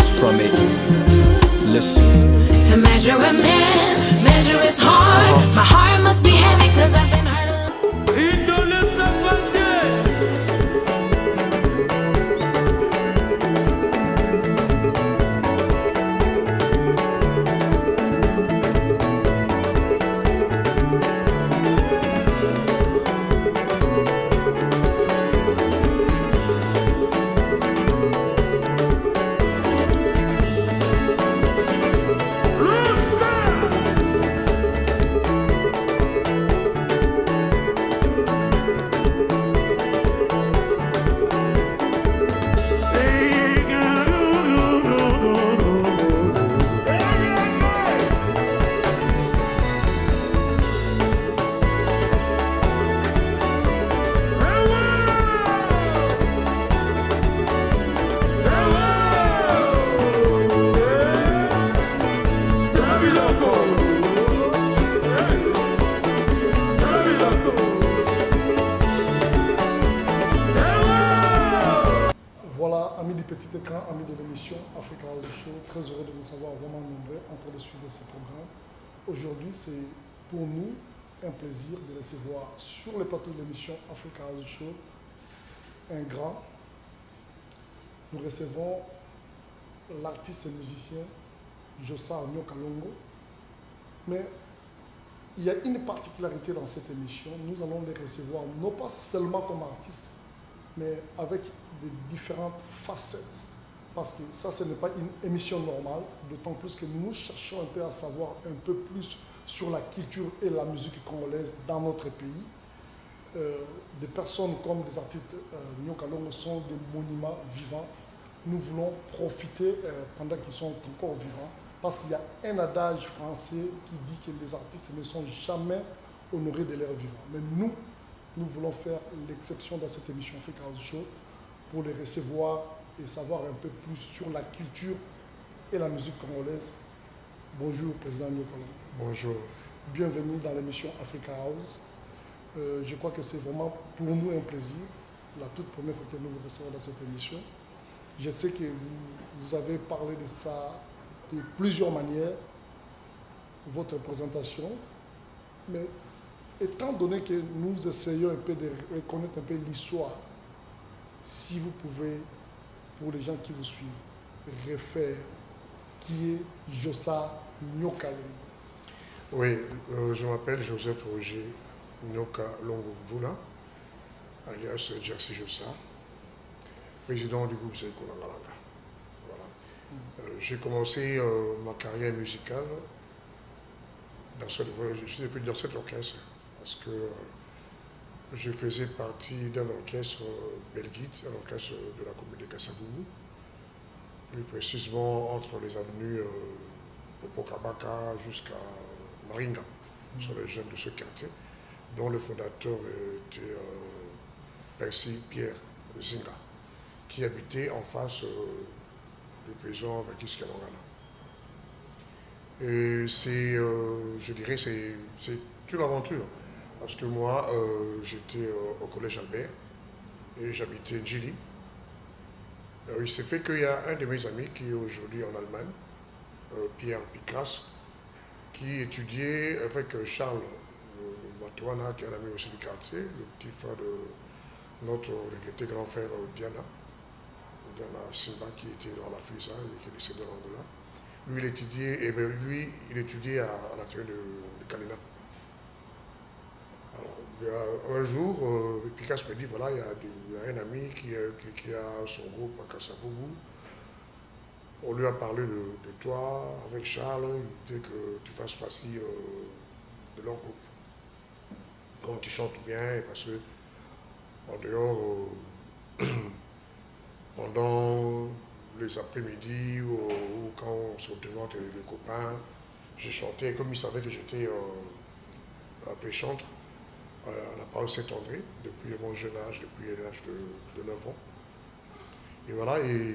flows from it. Listen. To measure a man, measure his heart. My heart must be heavy cause I've been hurt. Voilà, amis du petit écran, amis de l'émission Africa House Show, très heureux de vous savoir vraiment nombreux en train de suivre ce programme. Aujourd'hui, c'est pour nous un plaisir de recevoir sur le plateau de l'émission Africa House Show un grand. Nous recevons l'artiste et musicien Jossa Nyoka Longo. Mais il y a une particularité dans cette émission, nous allons les recevoir non pas seulement comme artistes, mais avec de différentes facettes. Parce que ça, ce n'est pas une émission normale, d'autant plus que nous cherchons un peu à savoir un peu plus sur la culture et la musique congolaise dans notre pays. Des personnes comme des artistes Nyoka Longo sont des monuments vivants. Nous voulons profiter pendant qu'ils sont encore vivants, parce qu'il y a un adage français qui dit que les artistes ne sont jamais honorés de leur vivant. Mais nous voulons faire l'exception dans cette émission Africa House Show pour les recevoir et savoir un peu plus sur la culture et la musique congolaise. Bonjour, Président Nyoka Longo. Bonjour. Bienvenue dans l'émission Africa House. Je crois que c'est vraiment pour nous un plaisir, la toute première fois que nous vous recevons dans cette émission. Je sais que vous avez parlé de ça de plusieurs manières, votre présentation, mais étant donné que nous essayons un peu de reconnaître un peu l'histoire, si vous pouvez, pour les gens qui vous suivent, refaire qui est Jossa Nyoka Longo. Oui, je m'appelle Joseph Roger Nyoka Longo Mvula, alias Jersey Jossa, président du groupe Seiko Langalanga. Voilà. J'ai commencé ma carrière musicale dans cet orchestre parce que je faisais partie d'un orchestre belgique, un orchestre de la commune de Kasavubu, plus précisément entre les avenues Popokabaka jusqu'à Maringa, sur les jeunes de ce quartier, dont le fondateur était Percy Pierre Zinga, qui habitait en face du président Vakis Kalangana. Et c'est, je dirais, c'est une aventure. Parce que moi, j'étais au collège Albert et j'habitais Njili. Il s'est fait qu'il y a un de mes amis qui est aujourd'hui en Allemagne, Pierre Picras, qui étudiait avec Charles Matouana, qui est un ami aussi du quartier, le petit frère de notre regretté grand frère Diana Simba, qui était dans la FISA et qui est décédé de l'Angola. Lui, il étudiait à l'atelier de Kalina. Alors, un jour, Picas me dit, voilà, il y a un ami qui a son groupe à Kasavubu. On lui a parlé de toi avec Charles, il dit que tu fasses partie de leur groupe. Comme tu chantes bien, et parce que en dehors, pendant les après-midi ou quand on se retrouvait entre les copains, je chantais, comme ils savaient que j'étais un peu chantre, à la parole Saint-André, depuis mon jeune âge, depuis l'âge de 9 ans. Et voilà, et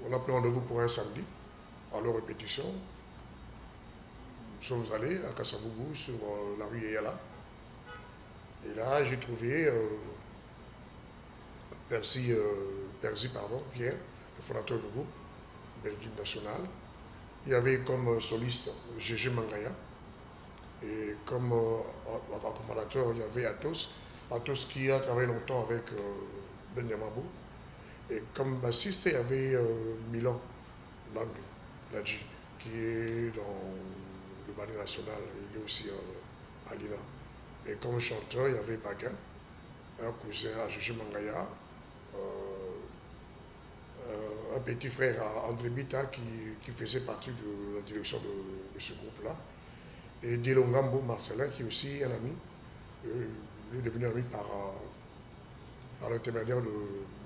on a pris rendez-vous pour un samedi, à leur répétition. Nous sommes allés à Kasavubu, sur la rue Eyala. Et là, j'ai trouvé Pierre, le fondateur du groupe, Belguide National. Il y avait comme soliste Gégé Mangaya. Et comme accompagnateur, il y avait Athos. Athos qui a travaillé longtemps avec Ben Yamabo. Et comme bassiste, il y avait Milan Landou, Ladji, qui est dans le ballet national. Il est aussi à Lina. Et comme chanteur, il y avait Baguin, un cousin à Gégé Mangaya, un petit frère à André Bita qui faisait partie de la direction de ce groupe-là. Et Dilongambo Marcelin, qui est aussi un ami. Il est devenu ami par l'intermédiaire de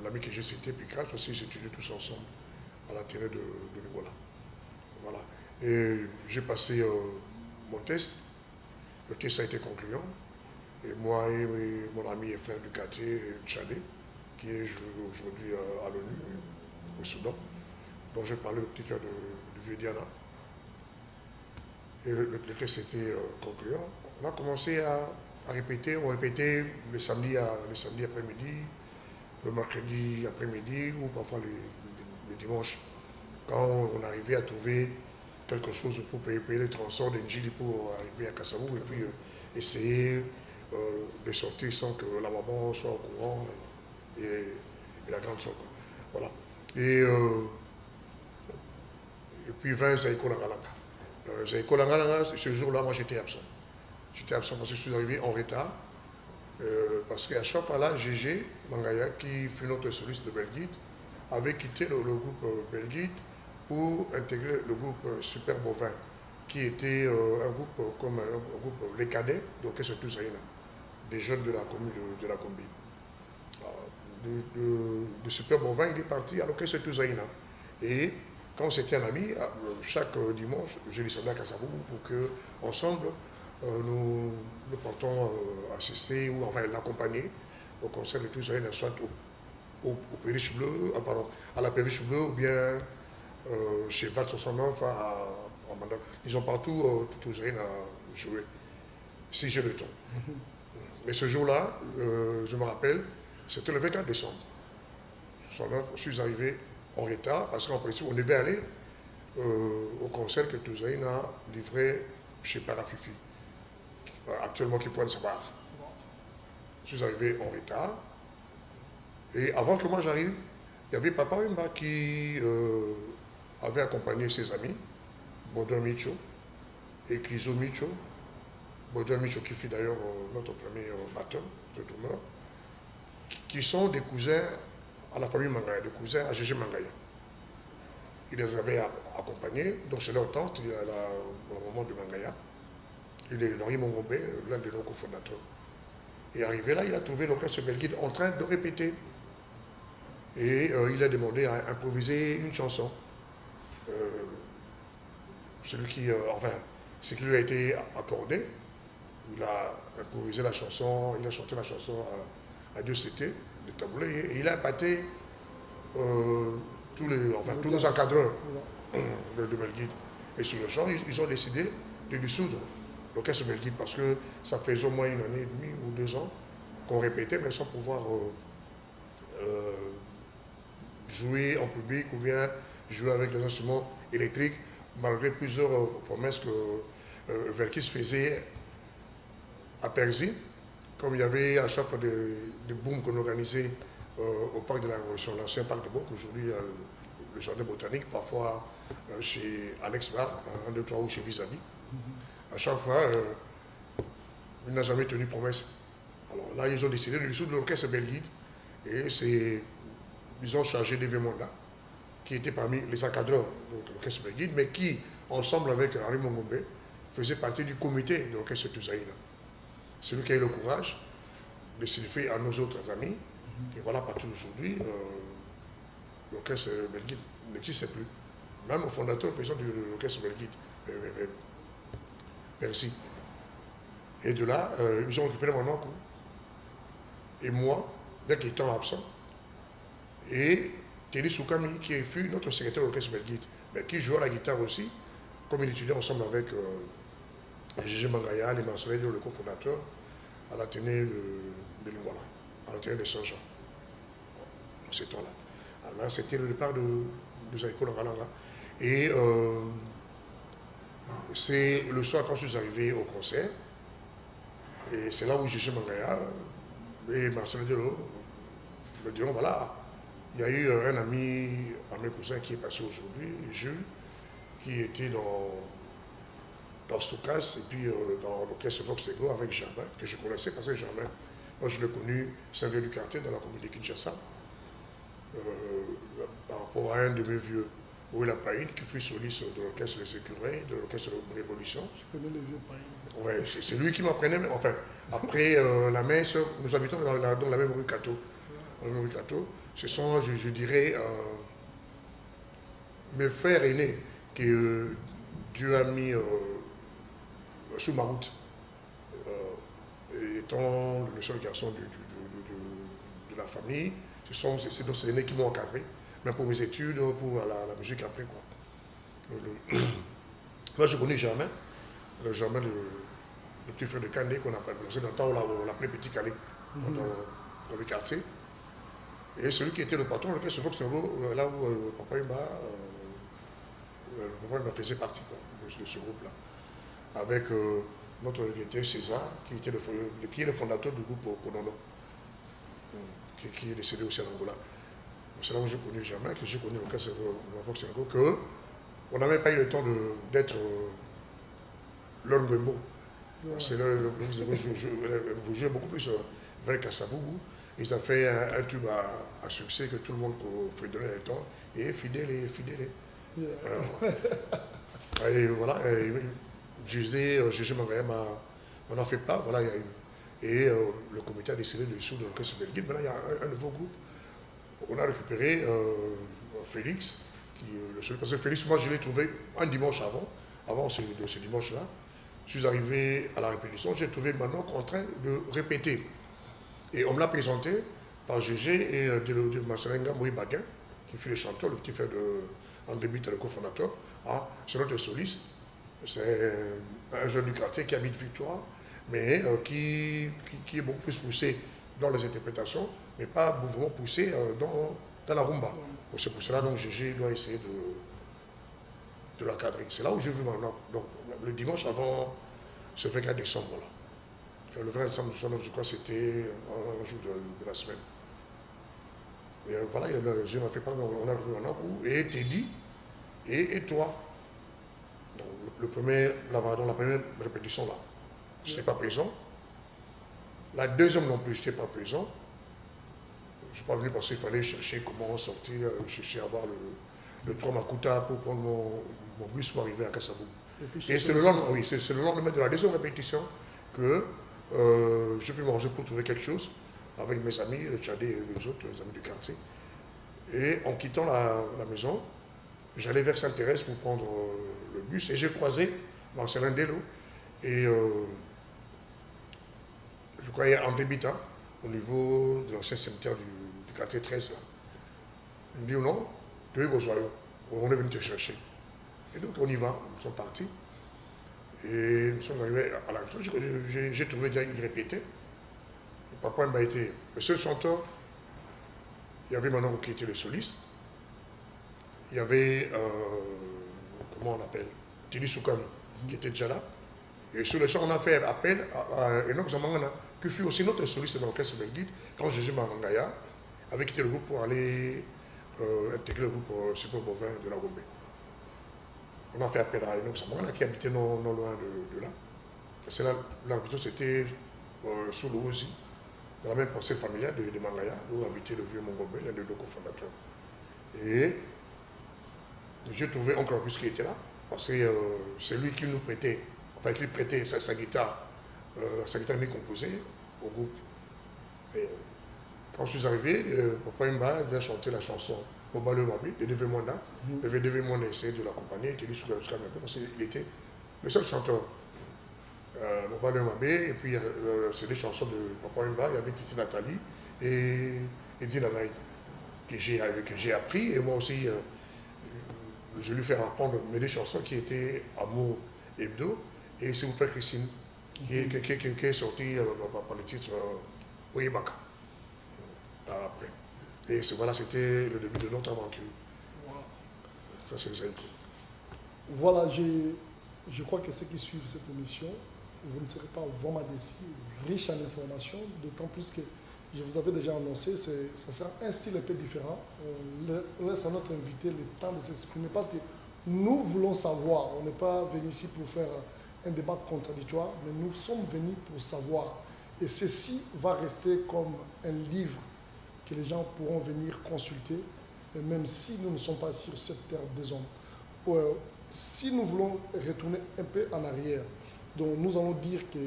l'ami que j'ai cité, Picard, parce qu'ils étudiaient tous ensemble à l'intérêt de Nicolas. Voilà. Et j'ai passé mon test. Le test a été concluant. Et moi et mon ami et frère du quartier, Tchadé, qui est aujourd'hui à l'ONU, au Soudan, dont je parlais, le petit frère du vieux Diana. Et le test était concluant. On a commencé à répéter. On répétait le samedi après-midi, le mercredi après-midi ou parfois le dimanche. Quand on arrivait à trouver quelque chose pour payer les transports d'Enjili pour arriver à Kassavou et puis essayer de sortir sans que la maman soit au courant et la grande soeur. Voilà. Et puis 20 Zaïko Langalanga. Zaïko Langalanga, ce jour-là, moi j'étais absent. J'étais absent parce que je suis arrivé en retard. Parce qu'à chaque fois là, Gégé Mangaya, qui fut notre soliste de Belguide, avait quitté le groupe Belguide pour intégrer le groupe Super Bovin, qui était un groupe comme un groupe Les Cadets, donc c'est tout ça, des jeunes de la commune de la Combi. De Super Bovin, il est parti à l'orchestre Touzaïna. Et quand c'était un ami, chaque dimanche, je descendais à Kassavou pour que, ensemble, nous partons assister ou enfin l'accompagner au concert de Touzaïna, soit au Périche Bleu, à la Périche Bleu ou bien chez Val 69 à Mandak. Ils ont partout Touzaïna joué, si j'ai le temps. Mais ce jour-là, je me rappelle, c'était le 24 décembre. Je suis arrivé en retard parce qu'en principe, on devait aller au concert que Touzaïna a livré chez Parafifi, actuellement qui pointe sa barre. Je suis arrivé en retard. Et avant que moi j'arrive, il y avait Papa Wemba qui avait accompagné ses amis, Baudouin Micho et Cliso Micho. Baudouin Micho qui fut d'ailleurs notre premier batteur de tourneur, qui sont des cousins à la famille Mangaya, des cousins à Gégé Mangaya. Il les avait accompagnés, donc c'est leur tante, au moment de Mangaya. Il est Henri Mongombe, l'un de nos cofondateurs. Et arrivé là, il a trouvé l'orchestre Belguide en train de répéter. Et il a demandé à improviser une chanson. Ce qui lui a été accordé, il a improvisé la chanson, il a chanté la chanson à Dieu c'était, le taboulet, et il a battu tous nos encadreurs de Belguide. Et sur le champ, ils ont décidé de dissoudre l'orchestre Belguide parce que ça faisait au moins 1 année et demie ou 2 ans qu'on répétait, mais sans pouvoir jouer en public ou bien jouer avec les instruments électriques, malgré plusieurs promesses que Velkis faisait à Perzy, comme il y avait à chaque fois des booms qu'on organisait au parc de la Révolution, l'ancien parc de Boc, aujourd'hui le jardin botanique, parfois chez Alex Bar, 1, 2, 3 ou chez Vis-à-vis. À chaque fois, il n'a jamais tenu promesse. Alors là, ils ont décidé de dissoudre l'orchestre Belguide et ils ont chargé d'événements là, qui étaient parmi les encadreurs de l'orchestre Belguide, mais qui, ensemble avec Henri Mongombe, faisaient partie du comité de l'orchestre Touzaïna. C'est lui qui a eu le courage de s'élever à nos autres amis. Et voilà, à partir d'aujourd'hui, l'orchestre Belguide n'existe plus. Même au fondateur, le président de l'orchestre Belguide, Percy. Et de là, ils ont récupéré mon oncle et moi, bien qu'étant absent, et Télé Soukami, qui fut notre secrétaire de l'orchestre Belguide, mais qui jouait à la guitare aussi, comme il étudiait ensemble avec Gégé Mangaya, les Marcelais, le cofondateur, à l'Athénée de Lingwala, à l'Athénée de Saint-Jean, en ces temps-là. Là, c'était le départ de Zaiko Langalanga. Et c'est le soir quand je suis arrivé au concert, et c'est là où Gégé Mangaya et Marcel Delo me diront, voilà, il y a eu un ami, un mes cousins qui est passé aujourd'hui, Jules, qui était dans Soukas et puis dans l'orchestre Vox Ego avec Germain, que je connaissais parce que Germain, moi je l'ai connu, c'est un vieux du quartier dans la commune de Kinshasa, par rapport à un de mes vieux, Ouila Païn, qui fut soliste de l'orchestre Les Écureuils, de l'orchestre Révolution. Je connais les vieux Païn. Ouais, c'est lui qui m'apprenait, mais enfin, après la messe, nous habitons dans la même rue Cato. Dans la même rue Cato. Ce sont, je dirais, mes frères aînés que Dieu a mis sous ma route, étant le seul garçon de la famille. C'est donc ces aînés qui m'ont encadré, même pour mes études, pour la musique après, quoi. Moi, je connais Germain, Germain, le petit frère de Kandé qu'on appelle, c'est dans le temps où on l'appelait Petit Calais, dans le quartier. Et celui qui était le patron, lequel se Fox, là où Papa Imba faisait partie, quoi, de ce groupe-là. Avec notre directeur César, qui est le fondateur du groupe Konono, qui est décédé aussi à l'Angola. C'est là où je connais Germain, que je connais le cas de Fox, qu'on n'avait pas eu le temps d'être l'Orgwembo. C'est là vous jouez beaucoup plus vers Kassavougou. Ils ont fait un tube à succès que tout le monde fredonnait à l'époque. Et fidèle. Yeah. Et voilà, Gégé Mangaya m'en a fait part. Voilà, et le comité a décidé de dissoudre l'orchestre Belguide. Maintenant, il y a un nouveau groupe. On a récupéré Félix, parce que Félix, moi, je l'ai trouvé un dimanche avant ce dimanche-là. Je suis arrivé à la répétition, j'ai trouvé Manon en train de répéter. Et on me l'a présenté par Gégé et de Marcelinga Moïse Baguin, qui fut le chanteur, le petit frère d'André Bitt, le cofondateur. Ah, c'est notre soliste. C'est un jeune du quartier qui habite Victoire, mais qui est beaucoup plus poussé dans les interprétations, mais pas vraiment poussé dans la rumba. C'est pour cela que Gégé doit essayer de la cadrer. C'est là où j'ai vu maintenant. Donc, le dimanche avant ce 24 décembre, là. Le 24 décembre, je crois que c'était un jour de la semaine. Et voilà, je m'ai fait parler, on a vu un coup, et Teddy, et toi. Donc, la première répétition, là, je n'étais pas présent. La deuxième non plus, je n'étais pas présent. Je ne suis pas venu parce qu'il fallait chercher comment sortir, chercher à avoir le 3 Makuta pour prendre mon bus pour arriver à Kassavougou. Et c'est le lendemain de la deuxième répétition que je peux manger pour trouver quelque chose avec mes amis, le Tchadé et les autres, les amis du quartier. Et en quittant la maison, j'allais vers Sainte-Thérèse pour prendre le bus et j'ai croisé Marcelin Delo et je croyais André Bita au niveau de l'ancien cimetière du quartier 13. Là. Il me dit non, tu es au joyau, on est venu te chercher. Et donc on y va, nous sommes partis. Et nous sommes arrivés à la maison, j'ai trouvé déjà une répétée. Papa m'a été le seul chanteur. Il y avait Manon qui était le soliste. Il y avait, comment on appelle, Tili Soukan qui était déjà là. Et sur le chant, on a fait appel à Enoch Zamangana, qui fut aussi notre soliste dans l'orchestre Belguide, quand Gégé Mangaya avait quitté le groupe pour aller intégrer le groupe Super Bovin de la Gombe. On a fait appel à Enoch Zamangana qui habitait non loin de là. C'est là, la répétition c'était sous le aussi, dans la même pensée familiale de Mangaya, où habitait le vieux Mongombe, l'un des deux cofondateurs. Et j'ai trouvé encore plus qui était là, parce que c'est lui qui nous prêtait, enfin qui prêtait sa guitare mis composée au groupe. Et quand je suis arrivé, Papa Imba a chanté la chanson Boba le Wabi de Deve Mwanda. Deve Mwanda essayait de l'accompagner, il était dit jusqu'à un peu, parce qu'il était le seul chanteur. Boba le Wabi, et puis c'est des chansons de Papa Imba, il y avait Titi Nathalie et Dina Naï, que j'ai appris, et moi aussi, je lui fais apprendre mes deux chansons qui étaient Amour Hebdo et S'il vous plaît Christine, qui est sorti par le titre Oyebaka. Après. Et voilà, c'était le début de notre aventure. Voilà. Ça, c'est Zaïko. Voilà, je crois que ceux qui suivent cette émission, vous ne serez pas vraiment déçus, riches en informations, d'autant plus que je vous avais déjà annoncé, ça sera un style un peu différent. On laisse à notre invité le temps de s'exprimer parce que nous voulons savoir. On n'est pas venu ici pour faire un débat contradictoire, mais nous sommes venus pour savoir. Et ceci va rester comme un livre que les gens pourront venir consulter, et même si nous ne sommes pas sur cette terre des hommes. Si nous voulons retourner un peu en arrière, donc nous allons dire que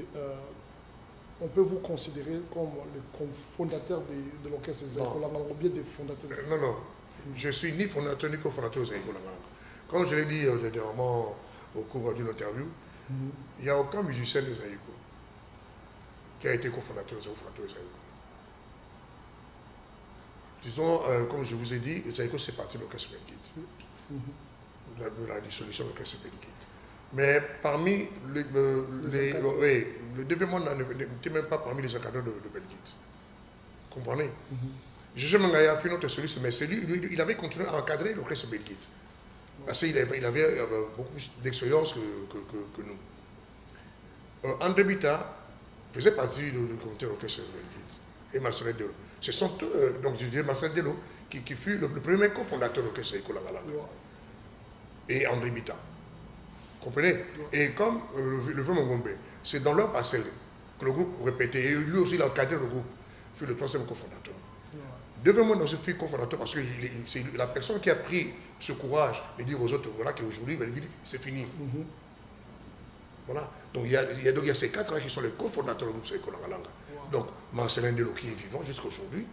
on peut vous considérer comme le fondateur de l'orchestre Zaïko Langa, ou bien des fondateurs. Non, non. Je suis ni fondateur ni cofondateur de Zaïko Langa. Comme je l'ai dit dernièrement au cours d'une interview, il n'y a aucun musicien de Zaïko qui a été cofondateur de Zaïko. Disons, comme je vous ai dit, Zaïko c'est parti de l'orchestre Belkit, de la dissolution de l'orchestre Belkit. Mais parmi le développement n'était même pas parmi les encadreurs de Belkit. Vous comprenez? José Mangaya a fait notre soliste, mais c'est lui, il avait continué à encadrer l'orchestre Belkit. Parce qu'il avait beaucoup plus d'expérience que nous. André Bita faisait partie du comité de l'orchestre Belkit. Et Marcel Dello. Ce sont eux, donc je dirais Marcel Dello, qui fut le premier cofondateur de l'orchestre Zaïko Langa. Et André Bita. Vous comprenez? Et comme le vieux Mongombe, c'est dans leur parcelle que le groupe répétait. Et lui aussi, il a encadré le groupe. Il fut le troisième cofondateur. Devez-moi dans ce fil cofondateur parce que c'est la personne qui a pris ce courage de dire aux autres, voilà qu'aujourd'hui, c'est fini. Voilà. Donc il y a ces quatre-là qui sont les cofondateurs du groupe Zaïko Langa. Donc Marcelin Dello qui est vivant jusqu'à aujourd'hui.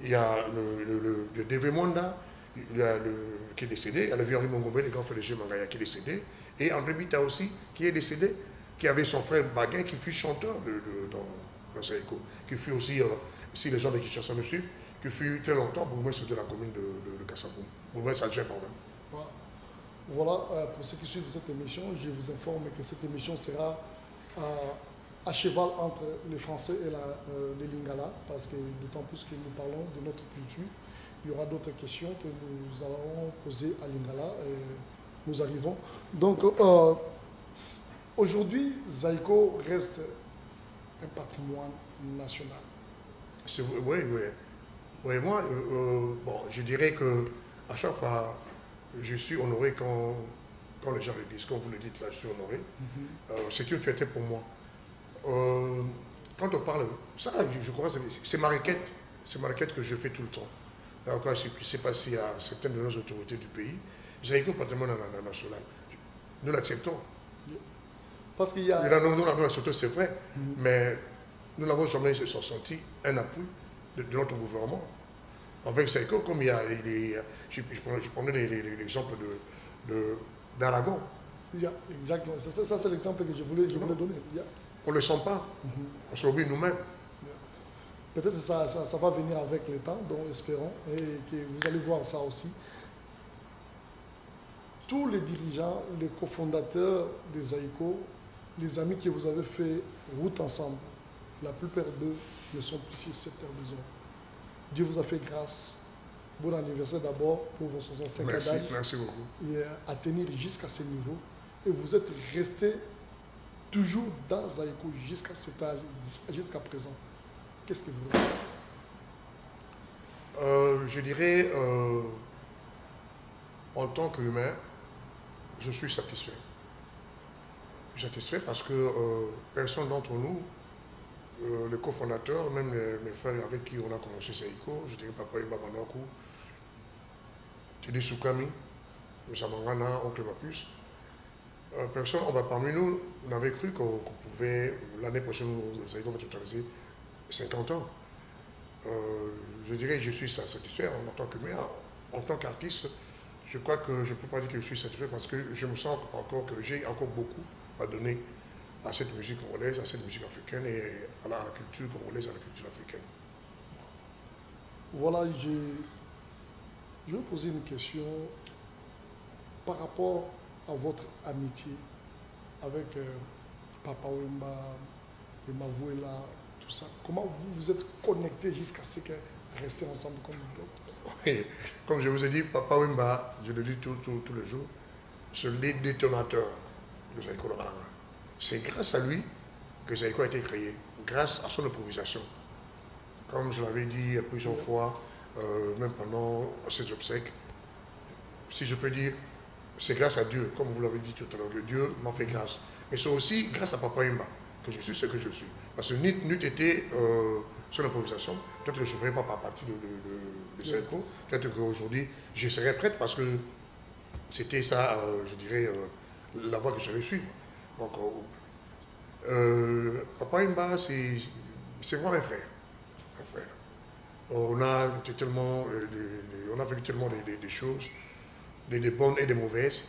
Il y a le Deve Mwanda qui est décédé. Il y a le vieux Henri Mongombe, le grand frère de G. Mangaya qui est décédé. Et André Bita aussi qui est décédé, qui avait son frère Baguin qui fut chanteur dans Zaïko, qui fut aussi, si les gens de Kinshasa me suivent, qui fut très longtemps bourgmestre de la commune de Kassaboum. Bourgmestre adjoint, pardon. Voilà, pour ceux qui suivent cette émission, je vous informe que cette émission sera à cheval entre les Français et les Lingala, parce que d'autant plus que nous parlons de notre culture, il y aura d'autres questions que nous allons poser à Lingala. Et nous arrivons. Donc, aujourd'hui, Zaïko reste un patrimoine national. Oui, oui. Oui, moi, bon, je dirais que à chaque fois, je suis honoré quand les gens le disent. Comme vous le dites là, je suis honoré. C'est une fierté pour moi. Quand on parle, ça, je crois, c'est ma requête. C'est ma requête que je fais tout le temps. Encore ce qui s'est passé à certaines de nos autorités du pays. Zaïko patrimoine national. Nous l'acceptons. Parce qu'il y a... Nous l'acceptons, c'est vrai. Mais nous n'avons jamais senti un appui de notre gouvernement. Avec Zaïko, comme il y a... Je prenais l'exemple d'Aragon. Exactement. Ça c'est l'exemple que je voulais donner. On ne le sent pas. On se l'oublie nous-mêmes. Peut-être que ça va venir avec le temps, donc espérons, et que vous allez voir ça aussi. Tous les dirigeants, les cofondateurs des Zaïko, les amis que vous avez fait route ensemble, la plupart d'eux ne sont plus sur cette terre des hommes. Dieu vous a fait grâce. Bon anniversaire d'abord pour vos 65 ans d'âge. Merci beaucoup. Et à tenir jusqu'à ce niveau. Et vous êtes resté toujours dans Zaïko jusqu'à cet âge, jusqu'à présent. Qu'est-ce que vous voulez? Je dirais, en tant qu'humain, je suis satisfait. Satisfait parce que personne d'entre nous, les cofondateurs, même mes frères avec qui on a commencé Zaïko, je dirais Papa Imba Manaku, Tidi Soukami, Samangana, Oncle Bapus, personne, parmi nous, n'avait cru qu'on pouvait, l'année prochaine, Zaïko va totaliser 50 ans. Je dirais que je suis satisfait en tant qu'humain. En tant qu'artiste, je crois que je ne peux pas dire que je suis satisfait parce que je me sens encore que j'ai encore beaucoup à donner à cette musique congolaise, à cette musique africaine et à la culture congolaise, à la culture africaine. Voilà, je vais poser une question par rapport à votre amitié avec Papa Wemba et Mavouela, tout ça. Comment vous vous êtes connecté jusqu'à ce que rester ensemble comme nous. Oui, comme je vous ai dit, Papa Wemba, je le dis tous les jours, c'est le détonateur de Zaïko Loranga. C'est grâce à lui que Zaïko a été créé, grâce à son improvisation. Comme je l'avais dit plusieurs fois, même pendant ses obsèques, si je peux dire, c'est grâce à Dieu, comme vous l'avez dit tout à l'heure, que Dieu m'a fait grâce. Mais c'est aussi grâce à Papa Wemba que je suis ce que je suis. Parce que n'eût été son improvisation, peut-être que je ne ferais pas partie de Zaïko. Peut-être qu'aujourd'hui, je serais prête parce que c'était ça, je dirais, la voie que je vais suivre. Donc, Papa Wemba, c'est moi un frère. On a vécu tellement des choses, des bonnes et des mauvaises.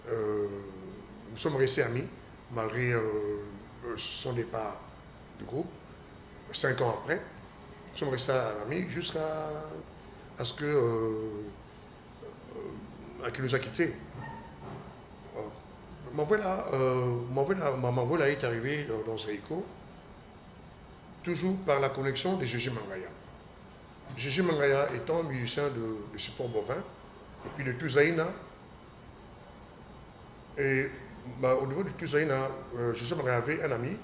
Nous sommes restés amis, malgré son départ du groupe. 5 ans après, nous sommes restés amis jusqu'à ce qu'il nous a quittés. Mavola est arrivé dans Zaïko, toujours par la connexion de Gégé Mangaya. Gégé Mangaya étant musicien de support bovin, et puis de Tuzaïna. Et au niveau de Tuzaïna, Gégé Mangaya avait un ami,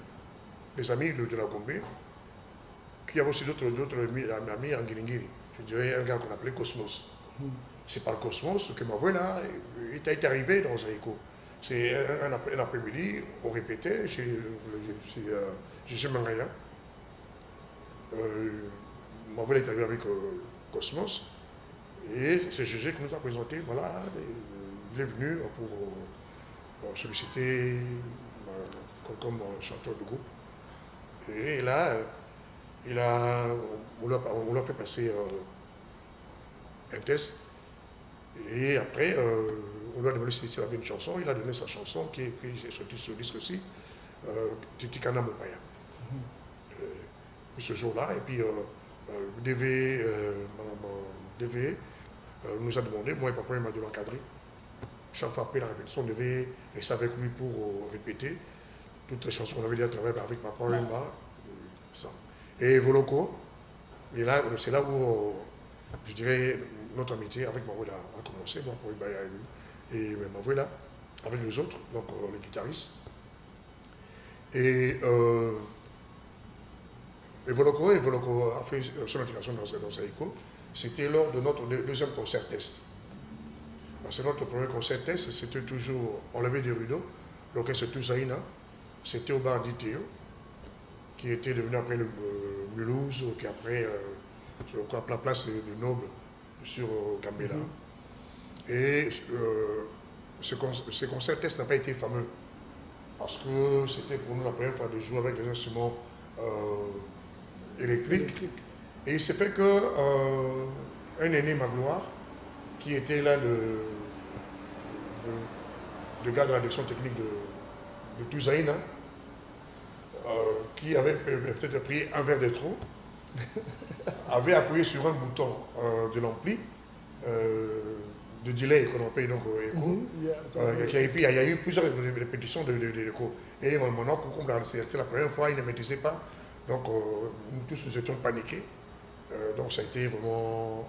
des amis de la Gombe, qui avait aussi d'autres amis en Guiningiri. Je dirais un gars qu'on appelait Cosmos. C'est par Cosmos que Mavola est arrivé dans Zaïko. C'est un après-midi, on répétait chez Gégé Mangaya. Mavola est arrivé avec Cosmos et c'est Gégé qui nous a présenté. Voilà, il est venu pour solliciter comme chanteur de groupe. Et là, on lui a fait passer un test. Et après, on lui a demandé s'il avait une chanson. Il a donné sa chanson qui est sortie sur le disque aussi, Titikana Mopaya. Ce jour-là, et puis DV nous a demandé, moi et Papa, il m'a de l'encadrer. Chaque fois après la répétition, on devait rester avec lui pour répéter toutes les chansons qu'on avait déjà travaillé avec Papa Wemba. Et Voloko, et là, c'est là où, je dirais, notre amitié avec Mavola a commencé. Moi, Papa Wemba et Mavola, avec les autres, donc les guitaristes. Et Voloko a fait son intégration dans Zaïko. C'était lors de notre deuxième concert test. Parce que notre premier concert test, c'était toujours enlevé des rideaux. L'orchestre Tuzaïna, c'était au bar d'Itéo, qui était devenu après le Mulhouse, qui après la place de Noble sur Gambela. Et ce concert test n'a pas été fameux. Parce que c'était pour nous la première fois de jouer avec des instruments électriques. Et il s'est fait que un aîné Magloire, qui était là le gars de la direction technique de Tuzaïna, qui avait peut-être pris un verre de trop, avait appuyé sur un bouton de l'ampli, de delay qu'on appelle donc écho. Et puis il y a eu plusieurs répétitions de l'écho. Et mon oncle, comme c'est la première fois, il ne maîtrisait pas. Donc nous tous nous étions paniqués. Donc ça a été vraiment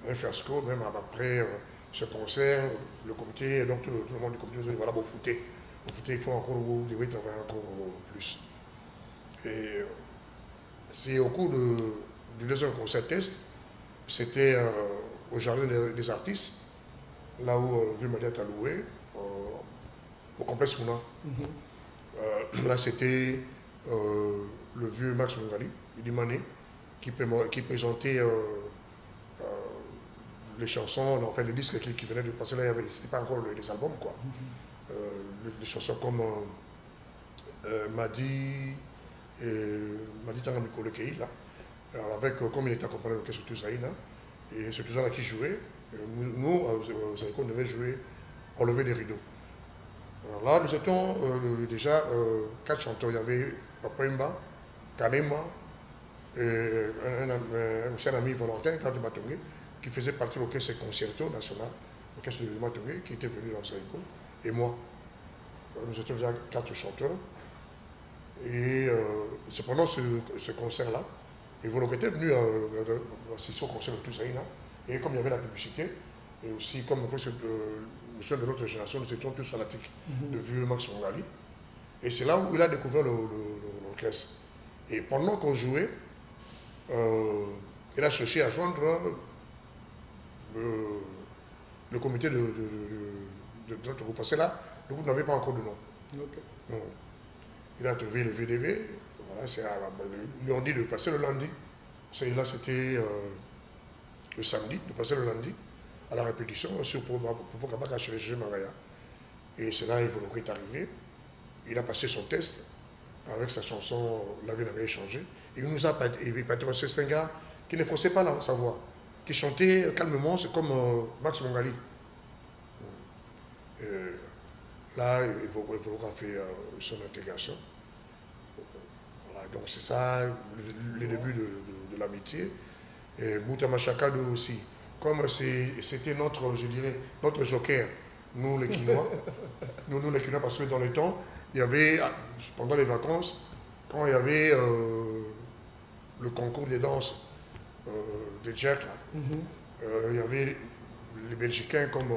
un fiasco, même après ce concert, le comité, donc tout le monde du comité nous a dit voilà, vous foutez, il faut encore, vous devez travailler encore plus. Et c'est au cours du deuxième concert test, c'était au Jardin des Artistes, là où Vimadet a loué, au complexe Funa. Là, c'était le vieux Max Mungali, Idimane, qui présentait les chansons, enfin les disques qui venaient de passer là, c'était pas encore les albums, quoi. Les chansons comme Madi Tangamiko Lekei, là, avec, comme il était accompagné de l'orchestre Tuzaïna, et c'est Tuzaïna qui jouait. Nous, vous savez qu'on devait jouer Enlever les rideaux. Alors là, nous étions déjà 4 chanteurs. Il y avait Papa Wemba, Kanema, un ancien ami Valentin, Claude Matongé, qui faisait partie de l'orchestre Concerto National, l'orchestre de Matongé, qui était venu dans Zaïko, et moi. Nous étions déjà 4 chanteurs. Et c'est pendant ce concert-là Et Voloko était venu assister au concert de Toussaïna. Et comme il y avait la publicité, et aussi comme nous sommes de notre génération, nous étions tous fanatiques de vieux Max Mongali. Et c'est là où il a découvert l'orchestre. Et pendant qu'on jouait, il a cherché à joindre le comité de notre groupe. Parce que là, le groupe n'avait pas encore de nom. Ok. Donc, il a trouvé le VDV. Voilà, ils lui ont dit de passer le lundi. Là, c'était le samedi, de passer le lundi à la répétition sur Kabaka chez les Mangaya. Et c'est là Voloko est arrivé. Il a passé son test avec sa chanson La vie n'avait changé. Et il nous a passé. C'est un gars qui ne forçait pas sa voix, qui chantait calmement, c'est comme Max Mongali. Là, Voloko a fait son intégration. Voilà, donc c'est ça le début de l'amitié. Et Mouta Machakado aussi. Comme c'était notre, je dirais, notre joker, nous les Quinois. nous les Quinois, parce que dans le temps, il y avait, pendant les vacances, quand il y avait le concours des danses des Jack, il y avait les Belgicains comme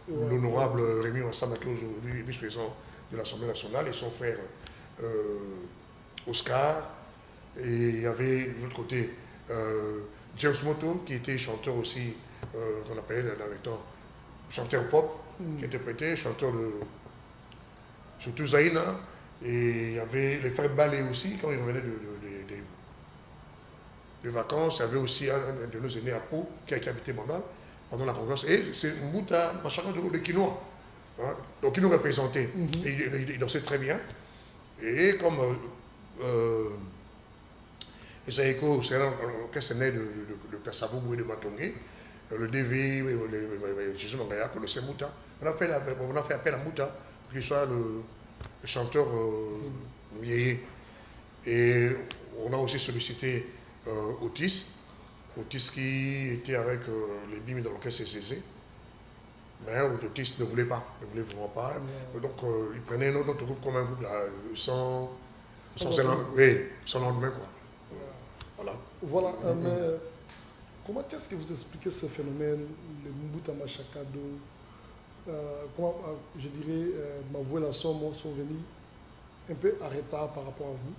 l'honorable Rémi Massama, qui est aujourd'hui vice-président de l'Assemblée nationale, et son frère Oscar. Et il y avait de l'autre côté James Moto, qui était chanteur aussi, qu'on appelait dans les temps chanteur pop, qui interprétait, chanteur de surtout Zaïna. Et il y avait les frères Ballet aussi, quand ils revenaient de vacances. Il y avait aussi un de nos aînés à Pau, qui habitait Mandal pendant la conférence. Et c'est Mouta Machaka de Quinois. Hein? Donc il nous représentait. Il dansait très bien. Et comme Esaïko, c'est un orchestre né de Kassabou et de Matongé, le DV, Jésus Mangaya connaissait Mouta. On a fait appel à Mouta pour qu'il soit le chanteur vieillé. Et on a aussi sollicité Otis qui était avec les BIM dans l'orchestre CCC. Mais Otis ne voulait vraiment pas. Donc il prenait notre groupe comme un groupe sans lendemain, quoi. Voilà, mais comment est-ce que vous expliquez ce phénomène, le Mbuta Machakado, comment, je dirais, Mavoué la Somme sont venus un peu en retard par rapport à vous,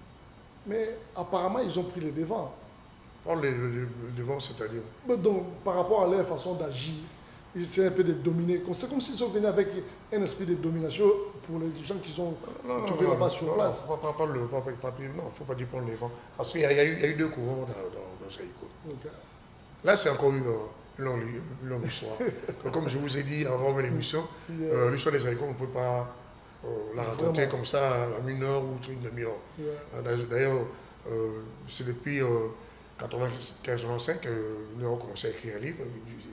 mais apparemment ils ont pris le devant. Le devant, c'est-à-dire Donc, par rapport à leur façon d'agir, ils essaient un peu de dominer. C'est comme s'ils sont venus avec un esprit de domination pour les gens qui sont trouvés là-bas sur place. Non, il ne faut pas dire prendre les vents. Parce qu'il y a eu deux courants dans Zaïko. Okay. Là, c'est encore une longue histoire. Comme je vous ai dit avant l'émission, l'histoire des Zaïko, on ne peut pas la raconter comme ça en une heure ou une demi-heure. D'ailleurs, c'est depuis 1995 que nous avons commencé à écrire un livre.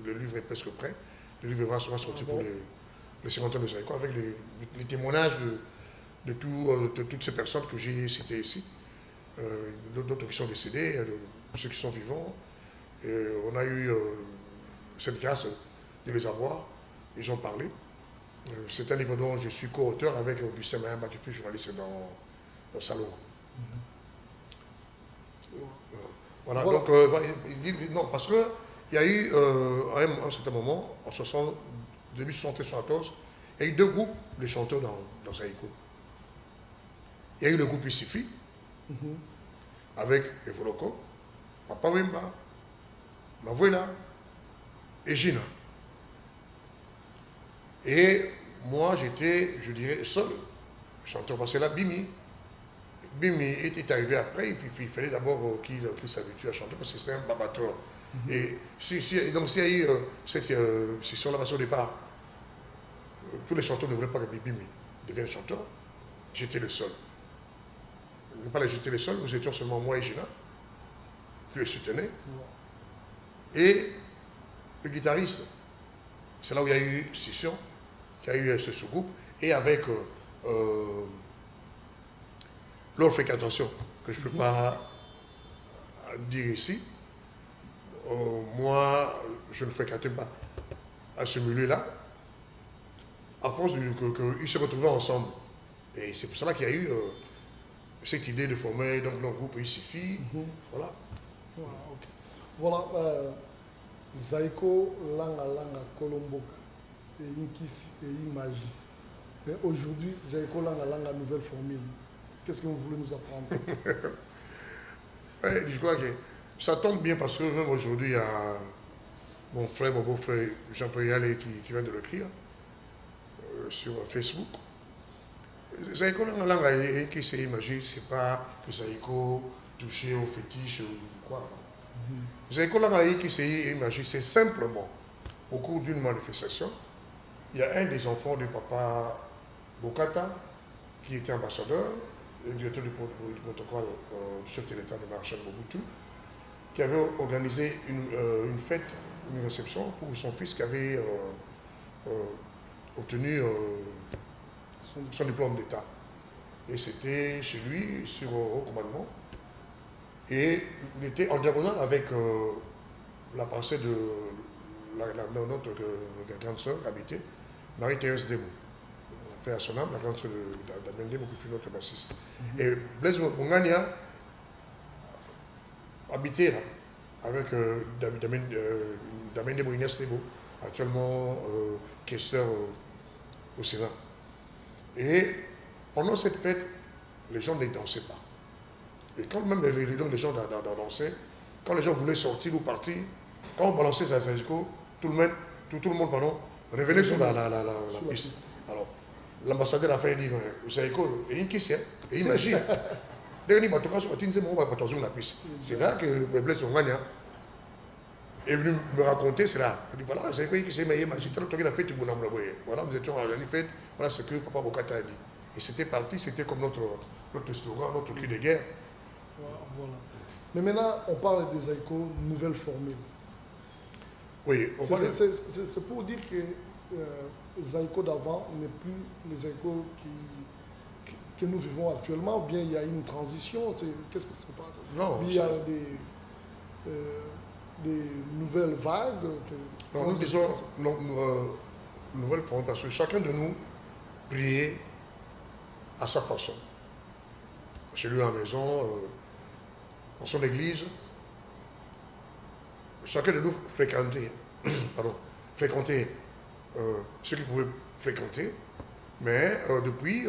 Le livre est presque prêt. Le livre va sortir pour les 50 ans de Zaïko avec les témoignages de toutes ces personnes que j'ai citées ici. D'autres qui sont décédés, ceux qui sont vivants. Et on a eu cette grâce de les avoir. Ils ont parlé. C'est un livre dont je suis co-auteur avec Augustin Mayamba, qui fut journaliste dans Salon. Voilà, donc, non, parce qu'il y a eu, à un certain moment, en 2074, il y a eu deux groupes de chanteurs dans Zaïko. Il y a eu le groupe Isifi, avec Evoloko, Papa Wemba, Mavouela et Gina. Et moi, j'étais, je dirais, seul chanteur, parce que là, Bimi est arrivé après. Il fallait d'abord qu'il s'habitue à chanter parce que c'est un babateur. Et donc s'il y a eu cette session-là au départ, tous les chanteurs ne voulaient pas que Bimi devienne chanteur. J'étais le seul. Ne pas les jeter les seuls, nous étions seulement moi et Gina qui le soutenaient. Et le guitariste, c'est là où il y a eu session, qui a eu ce sous-groupe, et avec l'autre fréquentation, que je ne peux pas dire ici. Moi, je ne fréquentais pas à ce milieu-là, à force qu'ils se retrouvaient ensemble. Et c'est pour cela qu'il y a eu cette idée de former donc, le groupe Isifi. Voilà. Ok. Voilà, Zaiko Langa Langa Kolomboka et Inkisi et Imagi. Mais aujourd'hui, Zaiko Langa Langa nouvelle formule. Qu'est-ce que vous voulez nous apprendre? Ouais, je crois que ça tombe bien parce que même aujourd'hui, il y a mon frère, mon beau-frère Jean-Pierre Yalé qui vient de l'écrire sur Facebook. Zaiko Langa Langa et qui s'est imagé, c'est pas que Zaiko touché au fétiche ou quoi. Zaiko Langa Langa qui s'est imagé, c'est simplement au cours d'une manifestation, il y a un des enfants de papa Bokata qui était ambassadeur, le directeur du protocole du chef de l'État de Marshal Mobutu, qui avait organisé une fête, une réception pour son fils qui avait obtenu son diplôme d'État. Et c'était chez lui, sur haut commandement. Et il était en diagonale avec la pensée de notre grande sœur habitée, Marie-Thérèse Debo. Paix à son âme, la grande sœur d'Amen Debo qui fut notre bassiste. Et Blaise Mongania habitait là, avec Damen Debo, Inès Debo, actuellement questeur au Sénat. Et pendant cette fête, les gens ne dansaient pas. Et quand même les gens dansaient, quand les gens voulaient sortir ou partir, quand on balançait Zaiko, tout le monde revenait sur la piste. Alors, l'ambassadeur a fait dire, Zaiko, et une question, et imagine. C'est là que Blaise Ongania est venu me raconter, c'est là. Il dit voilà, Zaiko qui s'est imagine, voilà, nous étions à la fête, voilà ce que papa Bokata a dit. Et c'était parti, c'était comme notre slogan, notre cri de guerre. Voilà. Mais maintenant, on parle des Zaiko nouvelle formule. Oui, c'est pour dire que Zaiko d'avant n'est plus les Zaiko que nous vivons actuellement, ou bien il y a une transition, qu'est-ce qui se passe? Non, il y a des nouvelles vagues. Non, nous disons nouvelle forme parce que chacun de nous priait à sa façon. Chez lui à la maison, dans son église, chacun de nous fréquentait ce qu'il pouvait fréquenter, mais depuis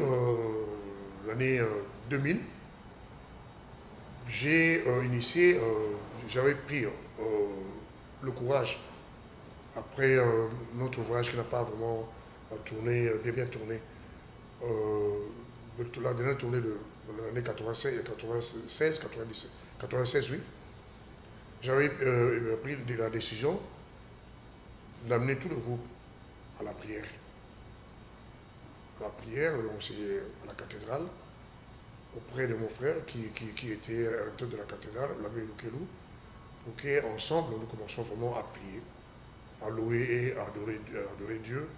l'année 2000, j'avais pris le courage, après notre ouvrage qui n'a pas vraiment bien tourné, la dernière tournée de l'année 96, oui, j'avais pris la décision d'amener tout le groupe à la prière. À la prière, donc c'est à la cathédrale, auprès de mon frère qui était recteur de la cathédrale, l'abbé Lukelou, pour qu'ensemble nous commencions vraiment à prier, à louer et à adorer Dieu.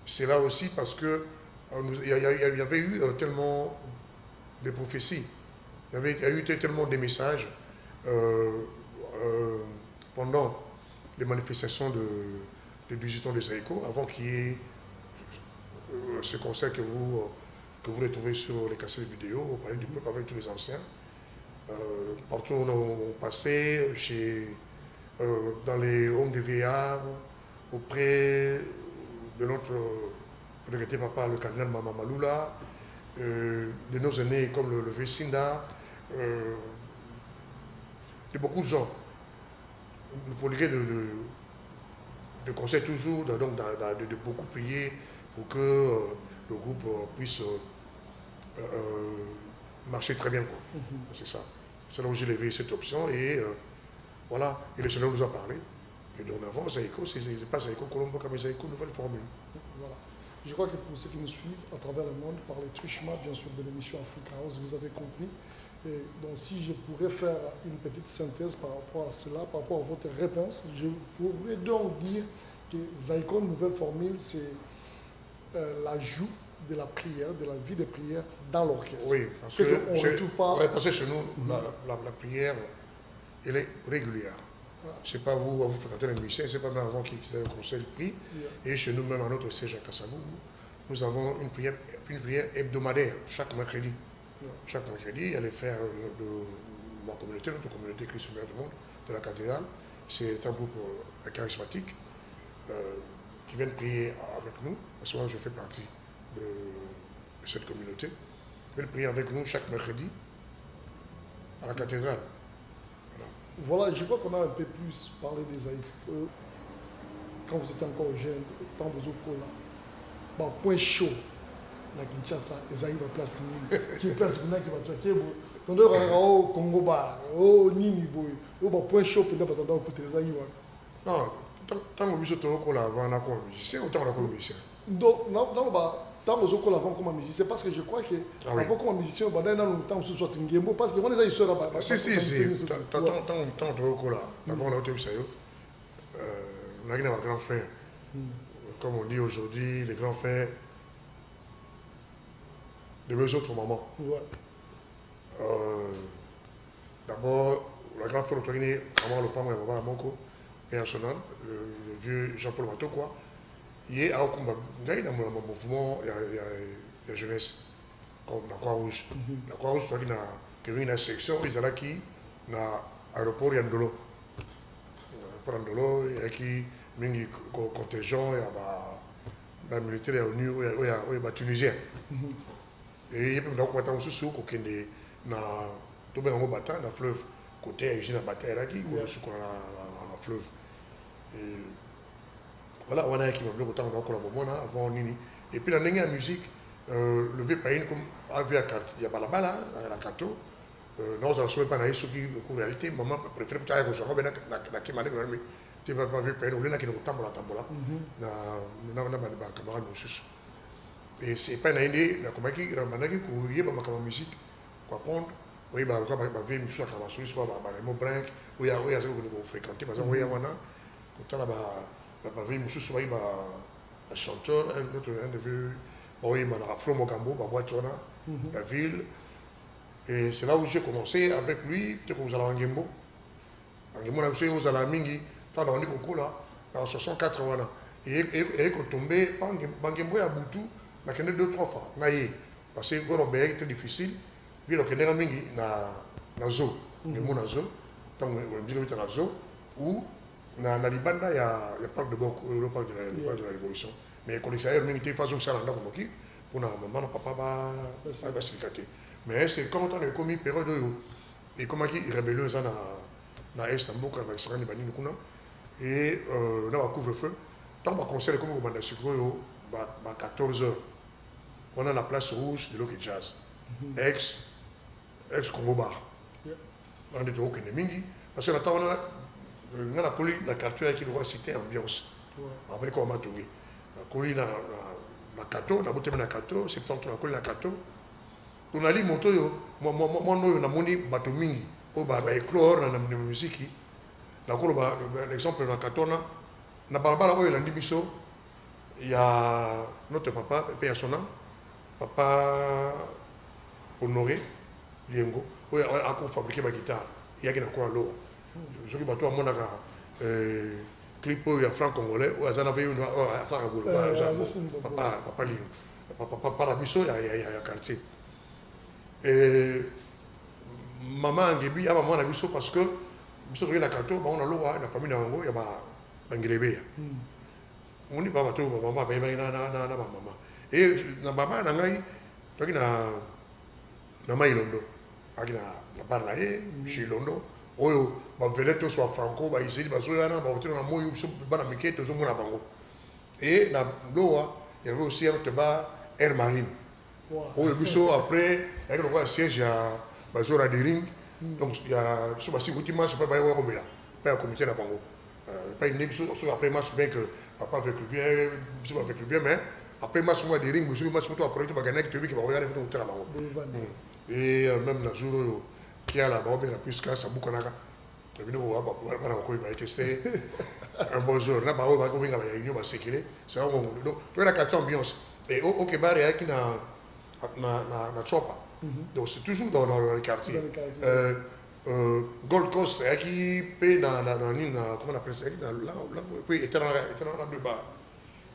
C'est là aussi parce que il y avait eu tellement de prophéties, il y a eu tellement de messages pendant les manifestations de 18 ans de Zaiko, avant qu'il y ait ce concert que vous retrouvez sur les cassettes vidéo, au palais du peuple avec tous les anciens. Partout où on passait, dans les homes de vieillards, auprès de notre regretté papa, le cardinal Mama Maloula, de nos aînés comme le Vesinda, de beaucoup de gens. Nous prodiguer de conseils toujours, donc de beaucoup prier pour que le groupe puisse marcher très bien. C'est ça. C'est là où j'ai levé cette option et voilà. Et le Seigneur nous a parlé. Et dorénavant, Zaiko, c'est pas Zaiko Colombo, mais Zaiko nouvelle formule. Voilà. Je crois que pour ceux qui nous suivent à travers le monde, par les truchements, bien sûr, de l'émission Africa House, vous avez compris. Et donc, si je pourrais faire une petite synthèse par rapport à cela, par rapport à votre réponse, je pourrais donc dire que Zaiko, nouvelle formule, c'est l'ajout de la prière, de la vie de prière dans l'orchestre. Oui, parce que chez nous, la prière, elle est régulière. Voilà. Je ne sais pas vous fréquentez les musiciens, ce n'est pas même avant qu'ils avaient un conseil de prix. Et chez nous, même à notre siège à Kassavou, nous avons une prière hebdomadaire, chaque mercredi. Chaque mercredi, il y a les frères de ma communauté, notre communauté chrétienne du monde, de la cathédrale. C'est un groupe charismatique qui viennent prier avec nous. Parce que moi, je fais partie de cette communauté. Ils viennent prier avec nous chaque mercredi à la cathédrale. Voilà, je crois qu'on a un peu plus parlé des Aïe. Quand vous étiez encore jeune, tant vous là, bon, point chaud, la Kinshasa, les Aïe va place qui place qui va traquer. Tandis au Congo bar, au Nini boy, au point chaud pour ne pas t'entendre écouter les Aïe. Non, tant que vous êtes au là, on a comme musicien, autant on a comme musicien. Donc, non, bah. Tant que vous avant comme musicien, c'est parce que je crois que avant comme musicien, on va dans le temps où ce soit un game parce que on est sur la si, tant que là, d'abord on a été on a un grand frère. Comme on dit aujourd'hui, les grands frères de mes autres mamans. D'abord, la grande frère de maman le père, maman Moko, personnel, le vieux Jean-Paul Mato, quoi. Il y a un mouvement, il y a jeunesse, comme la Croix-Rouge. La Croix-Rouge, c'est une section, ils ont qui na aéroport Yandolo. L'aéroport Yandolo, il y a qui mingi contingent, il y a militaire il y a tunisien. Et il y a donc maintenant sous qui na tout bien en bataille dans fleuve côté usine à bataille là qui sous la fleuve. Voilà, on a qui m'a bloqué autant on a avant Nini. Et puis dans la musique, le vieux pays comme avait à carte, il y a pas là-bas là, la cato. Non, ça ne se met pas dans les réalité. Maman préfère que tu ailles au Japon, na qui m'a dit mais tu vas pas vieux pays, on est qui nous tambola tambola. Na camarade monsieur. Et c'est pas une idée, na comment qui ramana qui courir ma musique, quoi prendre. Oui, bah quand ma vie monsieur à Kamasou, soit bah les mots brinque, oui à ça que nous fréquenter parce que oui à wana, quand là bas ma vie, monsieur Souaï, un chanteur, un de vieux, oui, Flo Mogambo, la ville. Et c'est là où j'ai commencé avec lui, peut-être que vous allez en Gembo. En Gembo, vous allez à Mingi, tant dans le concours là, en 64 ans. Et quand tombé, en Gembo, à Boutou, on a connu 2-3 fois. Parce que le était difficile. Puis on a connu Mingi, na Zo. Gembo na Zo. Tant on dit que na Zo. Où dans la Libanda, il y a le parc de Boko, le parc de la Révolution. Mais quand il s'agit de faire façon ça, pour la maman, papa, va s'éclater. Mais c'est quand on a commis une période et comment il rébellion ça dans Istanbul, dans Israël, et on a un couvre-feu. Tant qu'on conseille comme on a sucré à 14h, on a la place rouge de l'Oki Jazz, ex-Congo Bar. On est au Kenemingi, parce que on a la colis la quartier qui doit citer ambiance avec on m'a trouvé la colis la cato la beauté na cato c'est tant la colis la cato on a li moto yo moi na moni bato mingi o ba éclore na musique la colo ba l'exemple na cato na balabala oyo la ndibiso il y a notre papa personnel papa Honoré Liengo oyo a fabriqué ma guitare il y a qui na quoi l'eau je suis battu à mon clip il y a franc congolais ou azana veut une papa Lio papa la biso il y a quartier et maman ngebi ya maman na biso parce que biso rien la canto on a l'eau la famille na ngo ya ba ngirebe on dit pas bateau maman ba na maman et na maman na ngai toki na mailondo akina na parla chez Londo oyo ba veleto soit franco ba isili ba zoyana ba otino na moyo biso bana miketo zo mona bango et na loa il y avait aussi un autre bar Air Marine oyo biso après avec le siège à ba zora de ring donc il y a so ba sikuti match pas ba ko mela pas comité na bango pas une biso so après match bien que papa avec le bien biso avec le bien mais après match moi de ring biso match toi après tu ba gagner que tu va regarder tout na bango et même na jour qui a là-bas, bien plus qu'à sa boucanaka. Le vino va pas va tester un bon jour. Là, bah, on va commencer à y aller, sécurité. C'est un bon. Donc, tu as la carte ambiance. Et au Québec, il y a qui na chopa. Donc, c'est toujours dans le quartier. Gold Coast, il y a qui paye dans comment on appelle ça, là, puis il était dans la deux bars.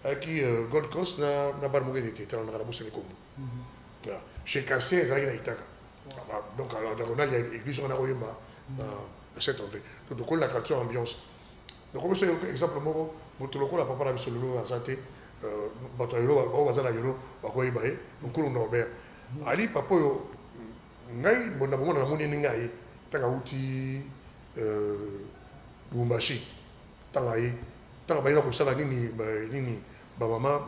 Il y a qui Gold Coast na Barmougué, il était dans la bourse de Congo. Chez Cassé, il y a Itaka. Donc, on a l'église, on a cette entrée. Donc, on a la culture ambiance. Donc, on peut exemple, moi, la papa a sur le lot à Zate, Batoyolo, Bazana Yolo, Bakoy Baye, donc on Norbert. Ali, papa, ngai, mon amour, mon ngai, tanga outi, Lumbashi, tangaï, tanga baïna comme ça, la nini, maman,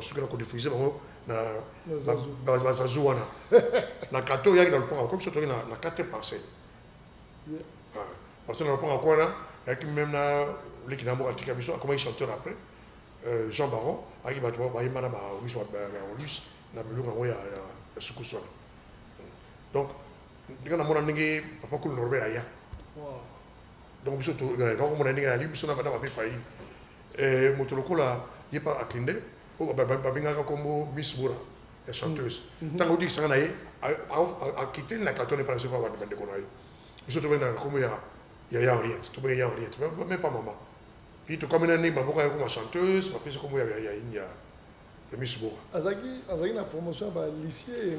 ce que la codifié, na Zazouana. Na kato, il y a dans le pont, comme surtout na 4 parcelles. Parce que dans le pont, il y a même l'équipe d'amour à Tikabiso, comment il chanteur après. Jean Baron, à qui va te voir, il m'a dit, na belou ya sukuswana. Donc dinga na mona ndenge papa ko Norbert aya. Donc biso to donc mona ndenge ali biso na bana ba pe motoloko la yepa akinde o ba binga ka kombo Miss Bura la chanteuse. Tango di sanga na ye a quitté la cartonne par exemple ba de konayi. Biso to bena comme ya Henriette, to bena ya Henriette, même pas maman. Puis to comme na ni maboka ya comme chanteuse, ma pese comme ya Miss Bora. Azaki na promotion ba lycée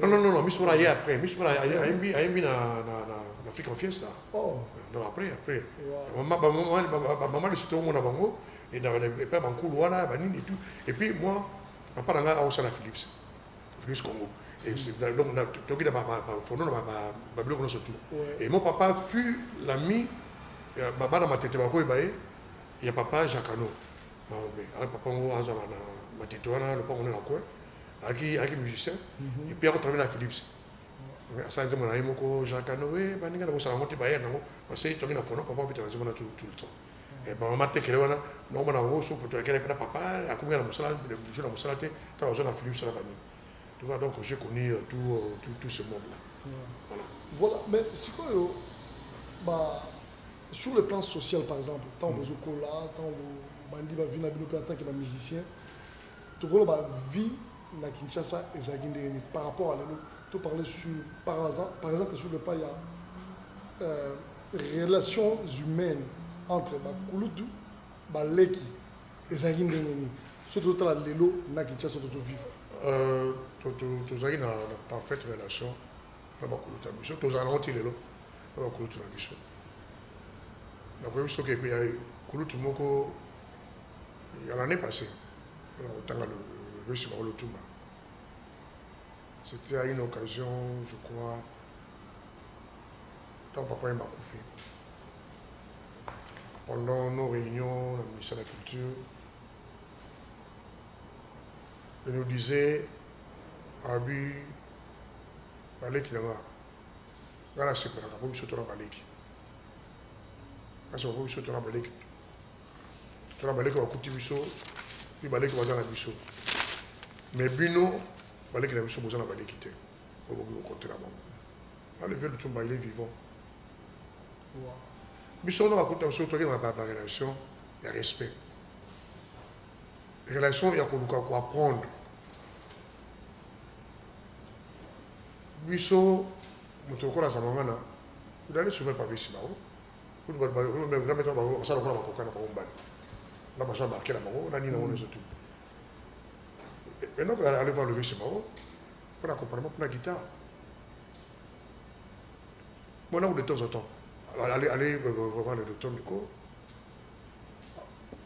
non, Miss Bora après. Miss Bora a mis na Afrique en fiesta. Oh. Non après. Maman le cité mon bango et na pas banco wana banini et tout. Et puis moi papa nanga a osala Philips Congo. Et c'est donc on a toki da ba fono ba bloc surtout. Et mon papa fut l'ami baba na matete ba ko bae. Il y a papa Jacano. Papa on a Matitoana, le pont on est là quoi, avec musicien, et puis on travaille à Philips. Ça c'est mon ami Moko Jacques Noé, Baninga, on s'est monté par non, parce que tu as papa puis tu as tout le temps. Et ben on m'a téléphone là, non on a reçu pour te regarder papa, à combien la musala, le jour la musala, tu as besoin de Philips à la famille. Tu vois donc j'ai connu tout ce monde là. Voilà, mais c'est quoi sur le plan social par exemple, tant au Zokola, tant au Bandi va venir à tant que musicien. Tu vois la vie na Kinshasa et Zaginde par rapport à l'élo. Tu parlais sur par exemple sur le plan il y a relations humaines entre Kulutu, Leki et Zaginde. Surtout dans l'élo na Kinshasa tu vivre. Tu as une parfaite relation avec Kulutu. Surtout tu as un l'élo avec Kulutu na biso. La première chose que il y a Kulutu moko il y a l'année passée. C'était à une occasion, je crois, quand papa m'a confié. Pendant nos réunions, la ministère de la Culture, il nous disait, Abi, Baleki Langa, Gala Separa, la police autour de Baleki. Parce que la police autour de Baleki. Tu as Baleki, on a coupé Bisso. Il fallait que la biso. Mais Bino, il fallait que la biso soit quitter. Il faut compter là-bas. Le vieux de Tumba, il est vivant. Biso, on va compter sur la relation, il y a respect. Les relations, il y a quoi apprendre. Biso, je suis là, il allait souvent par ici. Il va mettre un la machine marquée là-bas, on a dit non, on est tout. Maintenant, on va aller voir le vieux Simao, on a compris pour la guitare. Moi, là, de temps en temps, allez voir le docteur Nico,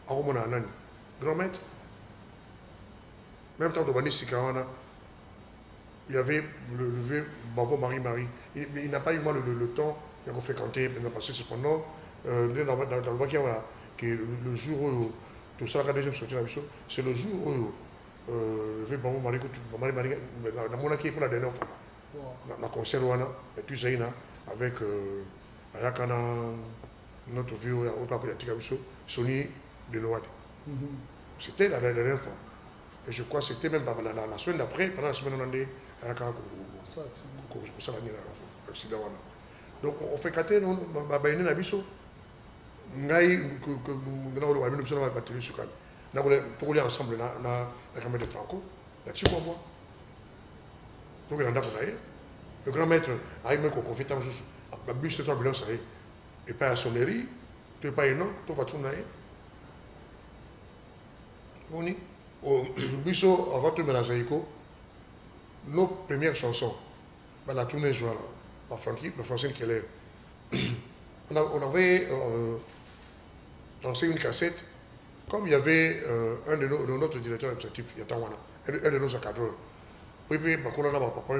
à Romana Anani, grand maître. Même temps de Bani Sikawana, il y avait le vieux Bavo Marie-Marie. Il n'a pas eu le temps, il a fréquenté, il a passé cependant, dans le bac, voilà. Le jour où tout ça, la deuxième sortie, c'est le jour où le vieux Bambo Marie, la monarchie pour la dernière fois. La concert et tout ça, avec Ayakana, notre vieux, Sony de Noël. C'était la dernière fois. Et je crois que c'était même la semaine d'après, pendant la semaine, on a dit Ayakana, accident. Donc on fait 4 ans, on va baigner dans Bisso. Ngai na wala wala nous sommes battus sur kan na wala pour aller ensemble na caméra de Franco la tiko moi donc on a le grand maître a eu qu'on confie tant juste la bus de ambulance et pas à sonnerie tu pas non tu vas tourner on y au biso avant de menazaiko nos premières chansons la tournée joie par Francky le français qui est on avait lancé une cassette. Comme il y avait un de notre directeur administratif, Yatawana, un de nos encadreurs, puis on a papa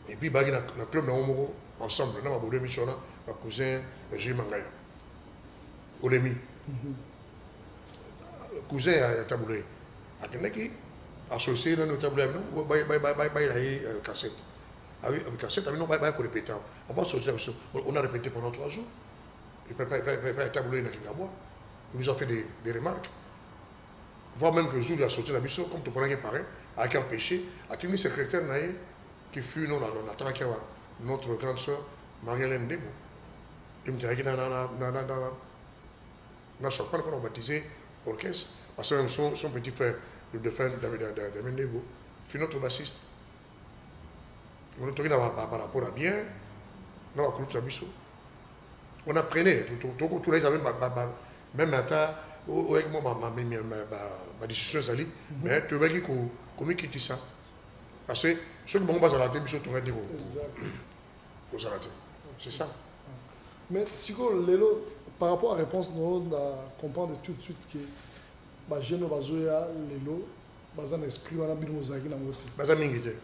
et puis dans le club ensemble, on a deux missions, ma cousin Gilles Mangaya, Olemi, cousin à Taboulé, à Kenaki, associé dans nos tableaux, il cassette. Avec cassette, on a répété. On va sortir, on a répété pendant 3 jours. Et papa Taboulé n'a qu'à boire. Ils nous ont fait des remarques. Voire même que le jour où il a sorti la mission, comme tout le monde paraît, avec un péché, a tenu secrétaire qui fut notre grande soeur, Marie-Hélène Debo. Il me dit qu'il y a un champagne qu'on a baptisé orchestre, parce que son petit frère, le défunt David Debo, fut notre bassiste. On a tourné par rapport à bien, on a la mission. On apprenait, tous les amis, même matin, avec moi, ma décision est allée, mais tu vois comment quitter ça. Parce que ceux qui m'ont basé à la télé, ils sont dire aux arrêtés. C'est ça. Mais si par rapport à la réponse, on comprendre tout de suite que les jeunes bazoya lelo bazan esprit wana bino ozaki na ngote. Bazan mingite.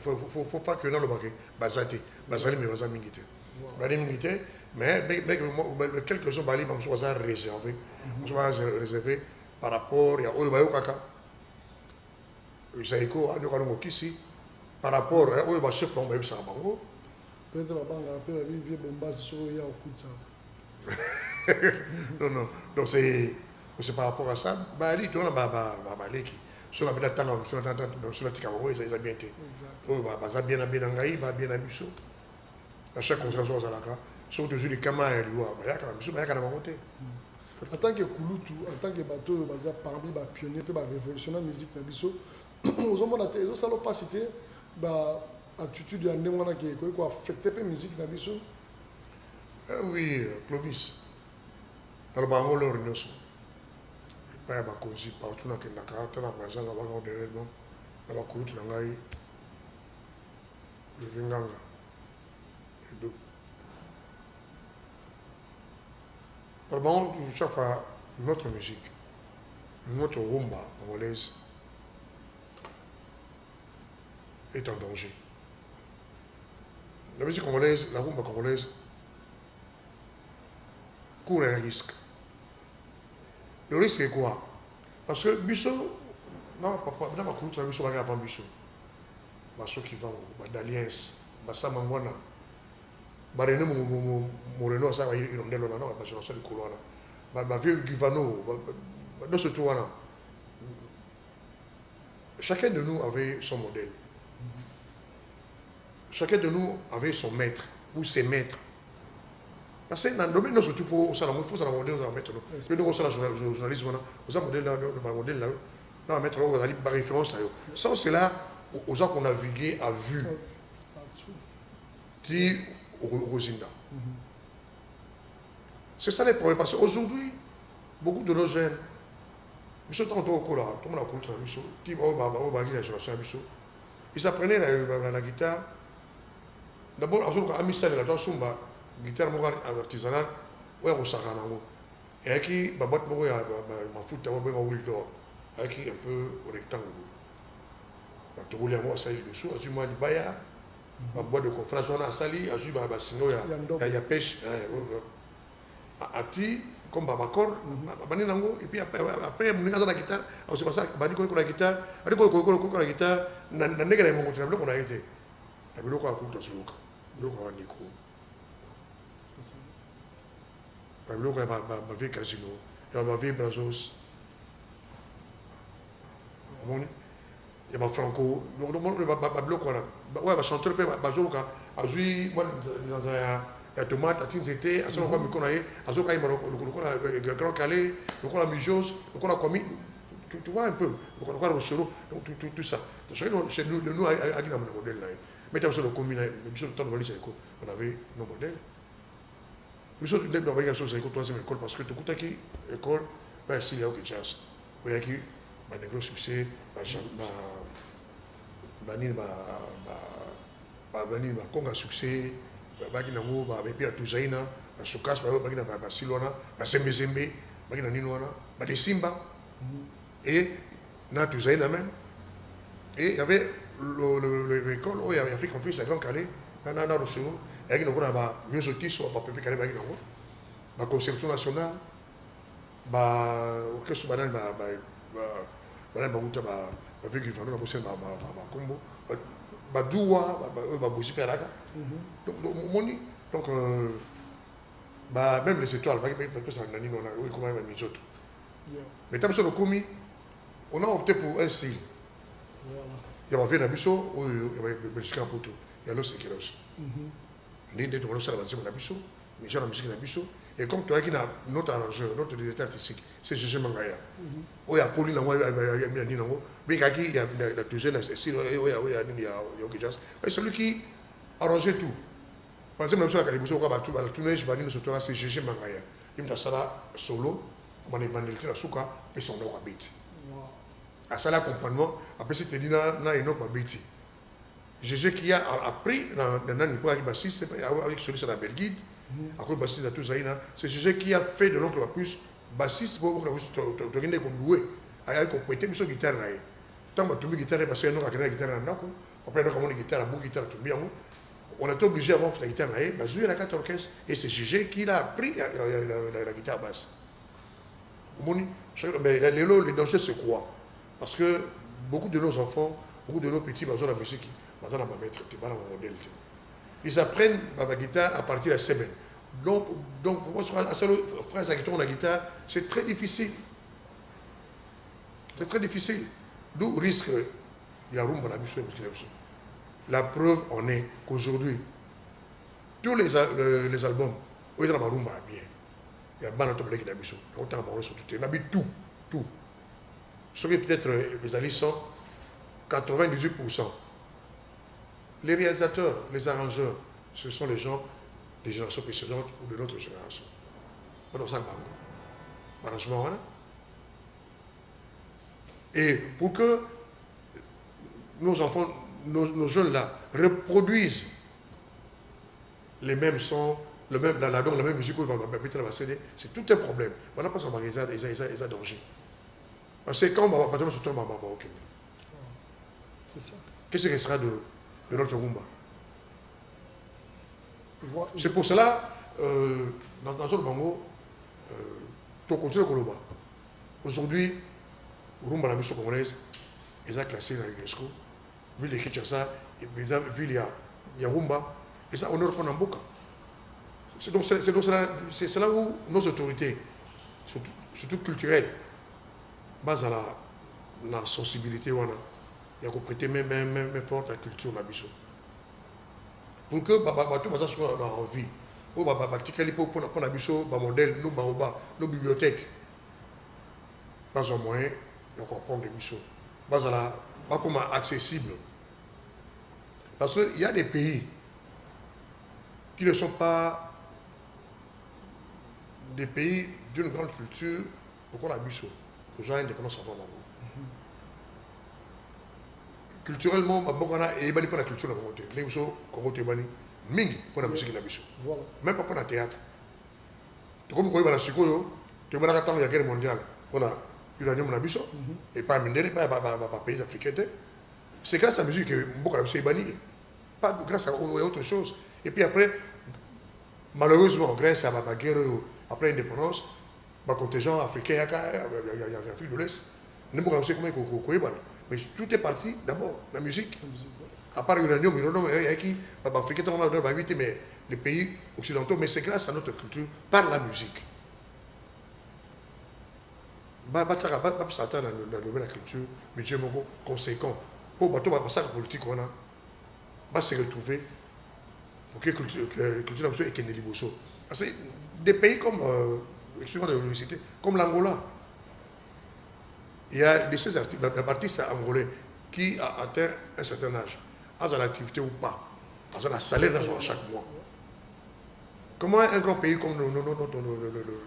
Faut pas que dans le baquet bazate, bazali mais bazan mingite. Bazan mingite. Mais quelques jours, Bali, on soit réservé. On soit réservé par rapport à Oyo Kaka. Isaïko, Kisi, par rapport à Oyo Chef, on va y avoir. Peut-être que la banque a vu Bombas sur Oya au coup de ça. Non. Donc c'est par rapport à ça. Bali, tout le monde va aller qui. Sur la belle tanga, sur la Tikamo, ils ont bien été. Ils bien habillé. À chaque concentration, aux Alaka. Sauf que les camarades, il y a quand même monté. En tant que Kouloutou, en tant que bateau, parmi les pionniers, les révolutionnaires musique, aux hommes de ça pas cité l'attitude de Ndemwana qui a affecté la musique. Oui, Clovis. Dans le bango, leur réunion. Il y a des causes partout dans le Kaka, dans la présence, dans le développement, dans la Kouloutou, dans le Vinganga. Alors, chaque fois, notre musique, notre rumba congolaise est en danger. La musique congolaise, la rumba congolaise, court un risque. Le risque est quoi? Parce que Bissot, non, parfois, dans ma culture, Bissot va avant Bissot. Bissot qui va d'Alliance, Bassa Mangwana. Barene Moreno ça va irondelo là non parce que ça le couloir là ba vieux Givano dans ce tour là chacun de nous avait son modèle, chacun de nous avait son maître ou ses maîtres parce que dans le domaine de ce type au salon il faut ça la modèle on va mettre nous nous ça la journalisme là on a modèle là le modèle là non mettre là on a par référence à eux sans cela aux gens qu'on a navigué à vue dit Rosinda. C'est ça les problèmes. Parce qu'aujourd'hui, beaucoup de nos jeunes, ils apprenaient la guitare. D'abord, la guitare artisanale, et qui un peu rectangle. Ma boîte de conférence, on a sali, il y a pêche, comme Babacor, et puis après, il y a la guitare, on s'est passé à la guitare, la guitare, on a été. Il y a un casino, il y a un Brazos. Il y a Franco, chanteur, a joué la tomate, c'était, à ce moment-là, le grand calais, le mijos, le commis, tu vois un peu, tout ça. Chez nous, à Guinée, on a un modèle là. Mais dans le commun, on avait nos modèles. Nous sommes tous les deux dans la troisième école parce que tout le monde école, s'il y a aucune chance. Il y a un gros succès, Congo succès, baki nango ba bepi a tuzaina ba sukas ba baki na ba silona ba sembe baki na nino wana ba de simba et na tuzaina même et il y avait l'école où il y a fait confiance à grand calé na le second et qui nous ba mieux so ba pepe calé baki nango ba concerto national ba orchestre banane ba uta ba avec du fano na bosse ba combo ba douwa ba bosi peraka donc moni donc même les étoiles ba ça nani non oui comment même les autres mais tant que le commis on a opté pour un style il y a bien abisso il y a Belgique poto il y a Los Angeles ni de tout ça là na biso mais j'ai la musique na biso et comme toi qui n'a notre arrangeur notre directeur artistique c'est Gégé Mangaya oya poli na moi ya ni nango mais kaki il y a la toujours na si oya ni ya okijas mais celui qui arrangeait tout par exemple nous à Kalibuso kwa batu ba tourner je bani nous c'est Gégé Mangaya il me sala solo on est bandé la suka et son nom habite à ça l'accompagnement après c'était dit na une autre habite Gégé qui a appris dans nani pour avec bassiste avec celui sur la Belgique à cause bassiste à tout ça c'est Gégé qui a fait de l'oncle plus bassiste pour te gagner comme doué avec compléter mission guitare là tant que tu mets guitare parce que nous avec la guitare là nako après nous comme une guitare bout guitare tout bien on a été obligé avant la guitare là bah jouer la carte orchestre et c'est Gégé qui a appris la guitare basse mais les danseurs c'est quoi parce que beaucoup de nos enfants beaucoup de nos petits dans la musique ils apprennent la guitare à partir de la semaine. Donc pour moi, à seule phrase qui tourne la guitare, c'est très difficile. C'est très difficile. D'où risque il y a rumba la mission. La preuve en est qu'aujourd'hui, tous les albums, où il y a rumba bien. Il y a Banato Blake qui a mission. Autant sur tout. Il y a tout. Ce qui peut-être les alliés sont 98%. Les réalisateurs, les arrangeurs, ce sont les gens des générations précédentes ou de notre génération. Et pour que nos enfants, nos jeunes là, reproduisent les mêmes sons, la même musique, c'est tout un problème. Voilà parce qu'on va les danger. C'est quand on va pas se tromper. C'est ça. Qu'est-ce qui sera de notre rumba? C'est pour cela, dans le Bango, tu continues à Koloba. Aujourd'hui, rumba la mission congolaise, ils ont classé dans l'UNESCO, ville de Kinshasa, ville il y a rumba, et ça honore pour Namboka. C'est là où nos autorités, surtout culturelles, basent à la sensibilité, il y a prêté même forte à la culture na biso pour que tout ça soit en vie pour na biso ba modèle nos bibliothèques pas un moyen de comprendre les biso pas comme accessible parce que il y a des pays qui ne sont pas des pays d'une grande culture pour la biso pour gens indépendants savoir culturellement, il n'y a pas la culture de mais pour la musique même pas pour le théâtre. Comme vous voyez, tu vois la guerre mondiale, on a uranium et pas pays africains. C'est grâce à la musique que beaucoup de banni, pas grâce à autre chose. Et puis après, malheureusement, grâce à la guerre après l'indépendance, le contingent africain, il y a l'Afrique de l'Est, nous avons aussi comment mais tout est parti d'abord, la musique. À part l'uranium, il y a qui, mais les pays occidentaux, mais c'est grâce à notre culture, par la musique. Satan dans le domaine de la culture, mais Dieu est conséquent. Pour la politique, on va se retrouver pour que la culture soit Ekendeli Bosso. Des pays comme, excusez-moi de le citer, comme l'Angola. Il y a des artistes angolais qui a atteint un certain âge, à une activité ou pas, à un salaire à chaque mois. Comment un grand pays comme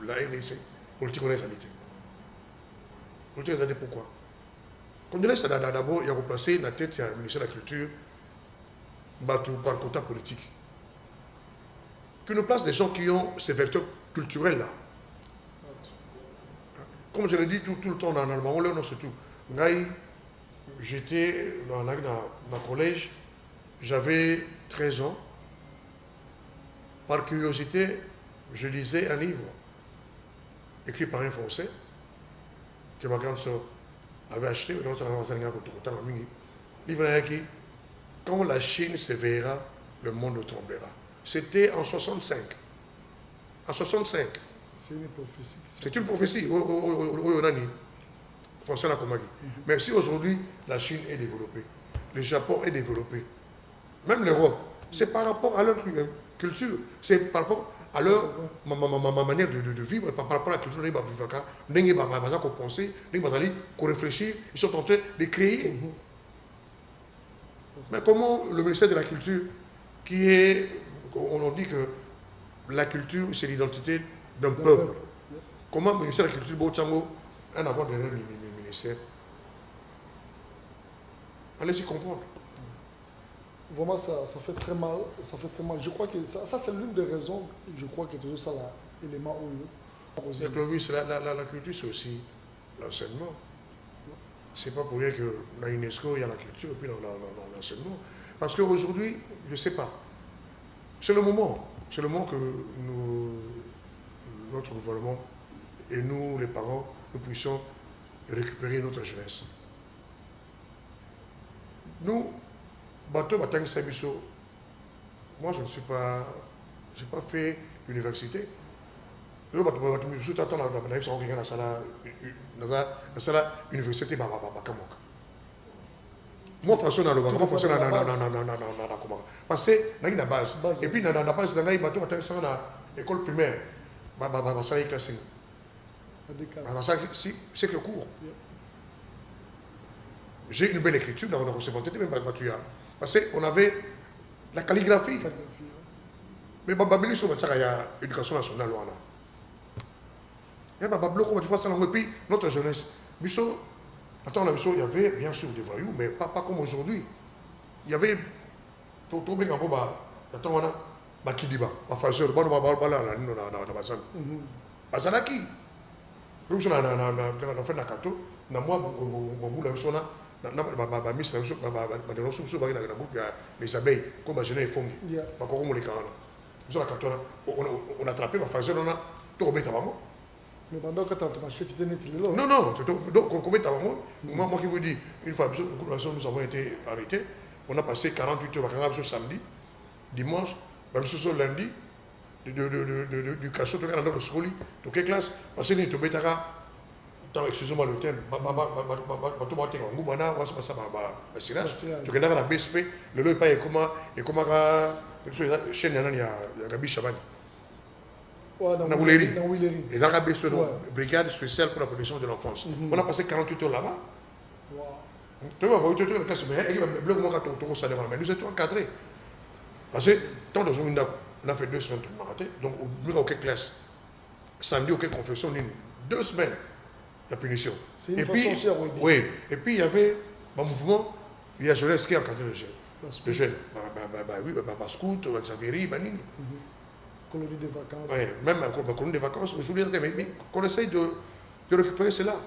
la RDC, politique honnête habité? Politique honnête pourquoi? Comme je l'ai d'abord, il y a replacé la tête du ministère de la Culture par quota politique. que nous place des gens qui ont ces vertus culturelles-là. Comme je le dis tout le temps en allemand, on le dit surtout. J'étais dans le collège, j'avais 13 ans. Par curiosité, je lisais un livre écrit par un Français que ma grande soeur avait acheté. Livre qui, quand la Chine se verra, le monde tremblera. C'était en 65. En 65. C'est une prophétie. C'est une prophétie. Français n'a pas dit. Mais si aujourd'hui la Chine est développée, le Japon est développé, même l'Europe, c'est par rapport à leur culture, c'est par rapport à leur manière de vivre, par rapport à la culture de penser, qu'on réfléchit, ils sont en train de créer. Mais comment le ministère de la Culture, qui est, on dit que la culture, c'est l'identité d'un peuple, comment le ministère de la Culture, un avant de ministère, allez-y comprendre. Vraiment, ça fait très mal. Ça fait très mal. Je crois que ça c'est l'une des raisons, je crois que toujours ça, l'élément où... Clovis, la culture, c'est aussi l'enseignement. C'est pas pour rien que dans l'UNESCO, il y a la culture et puis dans l'enseignement. Parce qu'aujourd'hui, je ne sais pas. C'est le moment. C'est le moment que notre gouvernement et nous, les parents, nous puissions récupérer notre jeunesse. Nous, bateau Batang Sabiso, moi je ne suis pas, j'ai pas fait l'université. Nous, bateau Sabiso, t'attends la salle université Bakamoka. Moi, François n'a le bac, moi, François n'a la parce que n'a une base. Et puis, n'a pas base, n'a bateau Batang Sabiso, école primaire, ça est classé. C'est que le cours. J'ai une belle écriture dans la recevabilité, même Batuya. Parce qu'on avait la calligraphie. Mais Babili, il y a l'éducation nationale. Et puis, notre jeunesse. Attends, il y avait bien sûr des voyous, mais pas comme aujourd'hui. Il y avait. Attends, Bakidiba, Bafazeur, Bazanaki. Comme ça, on a fait la cato, on a les abeilles, comme je l'ai fait. On a attrapé ma phase, on a tout remis à maman. Mais pendant que tu as acheté, tu étais là. Non, non, donc on commet à maman. Moi qui vous dis, une fois, nous avons été arrêtés. On a passé 48 heures à samedi, dimanche, lundi. Du cachot, tu regardes dans le scoli, tu quelle classe, parce que tu es excusez-moi le terme, tu regardes la BSP, le lot est pas et comment chaîne il y a Gabi Chabani. Les Arabes BSP, brigade spéciale pour la protection de l'enfance. On a passé 48 heures là-bas. Tu vois, tu es en classe, mais nous étions encadrés. Parce que, tant dans une on a fait 2 semaines tout raté. Donc, au bureau, aucune classe. Samedi, aucune confession, 2 semaines, la punition. C'est une façon chère, oui. Oui. Et puis, il y avait un mouvement, il y a jeunesse qui a encadré les jeunes. Les jeunes. Oui, scout, Xavieri, Banini. Colonie de vacances. Oui, même colonie de vacances. Mais qu'on essaye de récupérer cela.